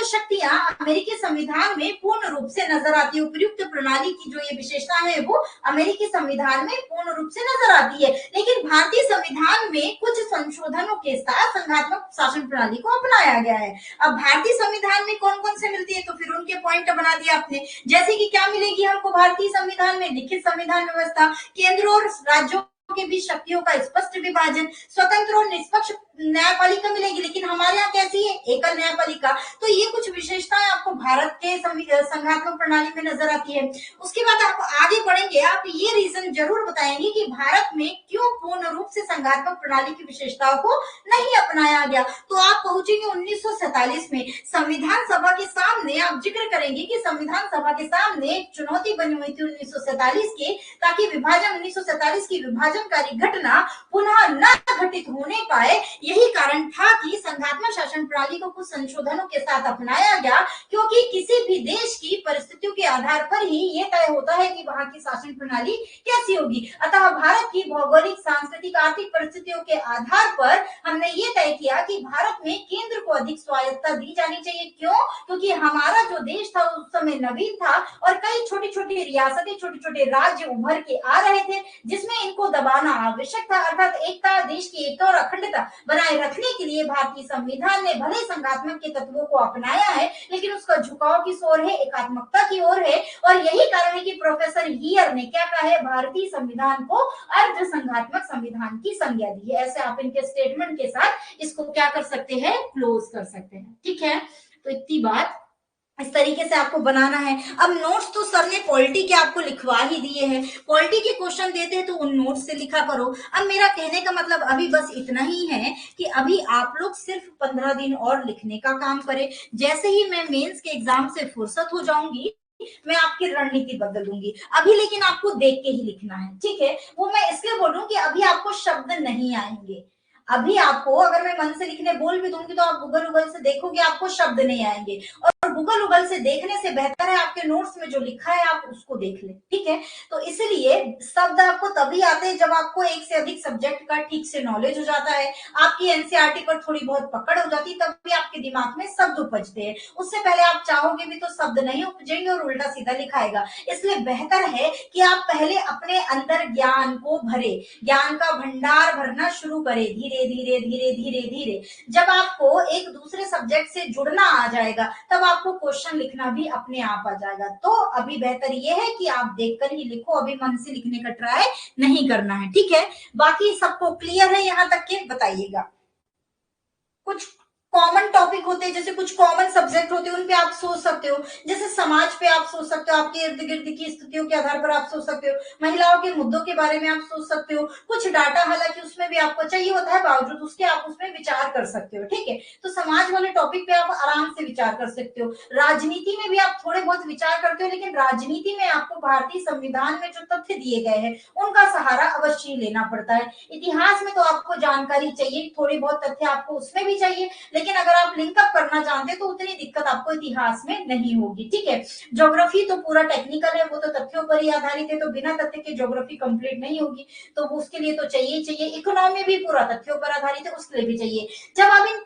शक्तियां अमेरिकी संविधान में पूर्ण रूप से नजर आती है। उपर्युक्त प्रणाली की जो ये विशेषता है वो अमेरिकी संविधान में पूर्ण रूप से नजर आती है। लेकिन भारतीय संविधान में कुछ संशोधनों के साथ संघात्मक शासन प्रणाली को अपनाया गया है। अब भारतीय संविधान में कौन कौन से मिलती है? तो फिर उनके पॉइंट बना दिया आपने। जैसे कि क्या मिलेगी हमको भारतीय संविधान में? लिखित संविधान व्यवस्था, केंद्र और राज्यों के बीच शक्तियों का स्पष्ट विभाजन, स्वतंत्र और निष्पक्ष न्यायपालिका मिलेगी। लेकिन हमारे यहाँ कैसी है? एकल न्यायपालिका। तो ये कुछ विशेषताएं आपको भारत के संघात्मक प्रणाली में नजर आती है। उसके बाद आप आगे बढ़ेंगे, आप ये रीजन जरूर बताएंगे कि भारत में क्यों पूर्ण रूप से संघात्मक प्रणाली की विशेषताओं को नहीं अपनाया गया। तो आप पहुंचेंगे 1947 में। संविधान सभा के सामने आप जिक्र करेंगे कि संविधान सभा के सामने एक चुनौती बनी हुई थी 1947 की, ताकि 1947 की विभाजन विभाजनकारी घटना पुनः न घटित होने पाए। यही कारण था कि संघात्मक शासन प्रणाली को कुछ संशोधनों के साथ अपनाया गया, क्योंकि किसी भी देश की परिस्थितियों के आधार पर ही ये तय होता है कि वहां की शासन प्रणाली कैसी होगी। अतः भारत की भौगोलिक, सांस्कृतिक, आर्थिक परिस्थितियों के आधार पर हमने ये तय किया कि भारत में केंद्र को अधिक स्वायत्तता दी जानी चाहिए। क्यों? क्योंकि हमारा जो देश था उस समय नवीन था और कई छोटी छोटी रियासतें, छोटे छोटे राज्य उभर के आ रहे थे, जिसमें इनको दबाना आवश्यक था। अर्थात एकता, देश की एकता और अखंडता बनाए रखने के लिए भारतीय संविधान ने भले संघात्मक के तत्वों को अपनाया है, लेकिन उसका झुकाव किस ओर है? एकात्मकता की ओर है। और यही कारण है कि प्रोफेसर हियर ने क्या कहा है? भारतीय संविधान को अर्ध संघात्मक संविधान की संज्ञा दी है। ऐसे आप इनके स्टेटमेंट के साथ इसको क्या कर सकते हैं? क्लोज कर सकते हैं। ठीक है, तो इतनी बात इस तरीके से आपको बनाना है। अब नोट्स तो सर ने पॉलिटी के आपको लिखवा ही दिए हैं, पॉलिटी के क्वेश्चन देते हैं तो उन नोट्स से लिखा करो। अब मेरा कहने का मतलब अभी बस इतना ही है कि अभी आप लोग सिर्फ 15 दिन और लिखने का काम करें। जैसे ही मैं मेंस के एग्जाम से फुर्सत हो जाऊंगी, मैं आपकी रणनीति बदल दूंगी। अभी लेकिन आपको देख के ही लिखना है, ठीक है? वो मैं इसलिए बोल रहा हूँ कि अभी आपको शब्द नहीं आएंगे। अभी आपको अगर मैं मन से लिखने बोल भी दूंगी तो आप गूगल से देखोगे, आपको शब्द नहीं आएंगे। और गूगल से देखने से बेहतर है आपके नोट्स में जो लिखा है आप उसको देख लें, ठीक है? तो इसलिए शब्द आपको तभी आते हैं जब आपको एक से अधिक सब्जेक्ट का ठीक से नॉलेज हो जाता है, आपकी एनसीईआरटी पर थोड़ी बहुत पकड़ हो जाती है, तब भी आपके दिमाग में शब्द उपजते हैं। उससे पहले आप चाहोगे भी तो शब्द नहीं उपजेंगे और उल्टा सीधा लिखाएगा। इसलिए बेहतर है कि आप पहले अपने अंदर ज्ञान को भरे, ज्ञान का भंडार भरना शुरू करें धीरे धीरे धीरे धीरे धीरे। जब आपको एक दूसरे सब्जेक्ट से जुड़ना आ जाएगा तब आपको क्वेश्चन लिखना भी अपने आप आ जाएगा। तो अभी बेहतर यह है कि आप देखकर ही लिखो, अभी मन से लिखने का ट्राई नहीं करना है, ठीक है? बाकी सबको क्लियर है यहाँ तक के? बताइएगा। कुछ कॉमन टॉपिक होते हैं, जैसे कुछ कॉमन सब्जेक्ट होते हैं, उन पे आप सोच सकते हो। जैसे समाज पे आप सोच सकते हो, आपके इर्द गिर्द की स्थितियों के आधार पर आप सोच सकते हो, महिलाओं के मुद्दों के बारे में आप सोच सकते हो। कुछ डाटा हालांकि उसमें भी आपको चाहिए होता है, बावजूद उसके आप उसमें विचार कर सकते हो, ठीक है? तो समाज वाले टॉपिक पे आप आराम से विचार कर सकते हो। राजनीति में भी आप थोड़े बहुत विचार करते हो, लेकिन राजनीति में आपको भारतीय संविधान में जो तथ्य दिए गए हैं उनका सहारा अवश्य लेना पड़ता है। इतिहास में तो आपको जानकारी चाहिए, थोड़ी बहुत तथ्य आपको उसमें भी चाहिए, लेकिन अगर आप लिंकअप करना चाहते हैं तो उतनी दिक्कत आपको इतिहास में नहीं होगी, ठीक है? ज्योग्राफी तो पूरा टेक्निकल है, वो तो तथ्यों पर ही आधारित है, तो बिना तथ्य के ज्योग्राफी कंप्लीट नहीं होगी, तो उसके लिए तो चाहिए। इकोनॉमी भी पूरा तथ्यों पर आधारित है, उसके लिए भी चाहिए। जब आप इन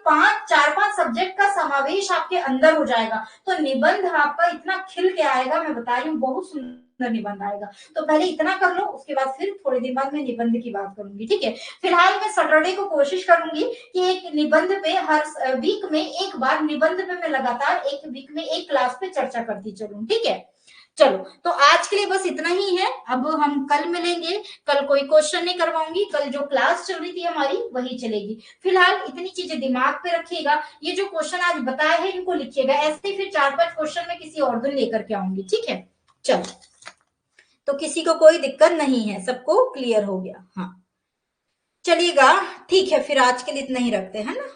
4-5 सब्जेक्ट का समावेश आपके अंदर हो जाएगा तो निबंध आपका इतना खिल के आएगा, मैं बता रही हूँ, बहुत सुंदर निबंध आएगा। तो पहले इतना कर लो, उसके बाद फिर थोड़े दिन बाद मैं निबंध की बात करूंगी, ठीक है? फिलहाल मैं सैटरडे को कोशिश करूंगी कि एक निबंध पे हर वीक में एक बार निबंध पे मैं लगातार एक वीक में एक क्लास पे चर्चा करती चलूं, ठीक है? चलो, तो आज के लिए बस इतना ही है। अब हम कल मिलेंगे। कल कोई क्वेश्चन नहीं करवाऊंगी, कल जो क्लास चल रही थी हमारी वही चलेगी। फिलहाल इतनी चीजें दिमाग पे रखिएगा, ये जो क्वेश्चन आज बताए हैं इनको लिखिएगा। ऐसे ही फिर 4-5 क्वेश्चन में किसी और दिन लेकर के आऊंगी, ठीक है? चलो, तो किसी को कोई दिक्कत नहीं है, सबको क्लियर हो गया? हाँ, चलिएगा, ठीक है, फिर आज के लिए इतना ही रखते हैं ना।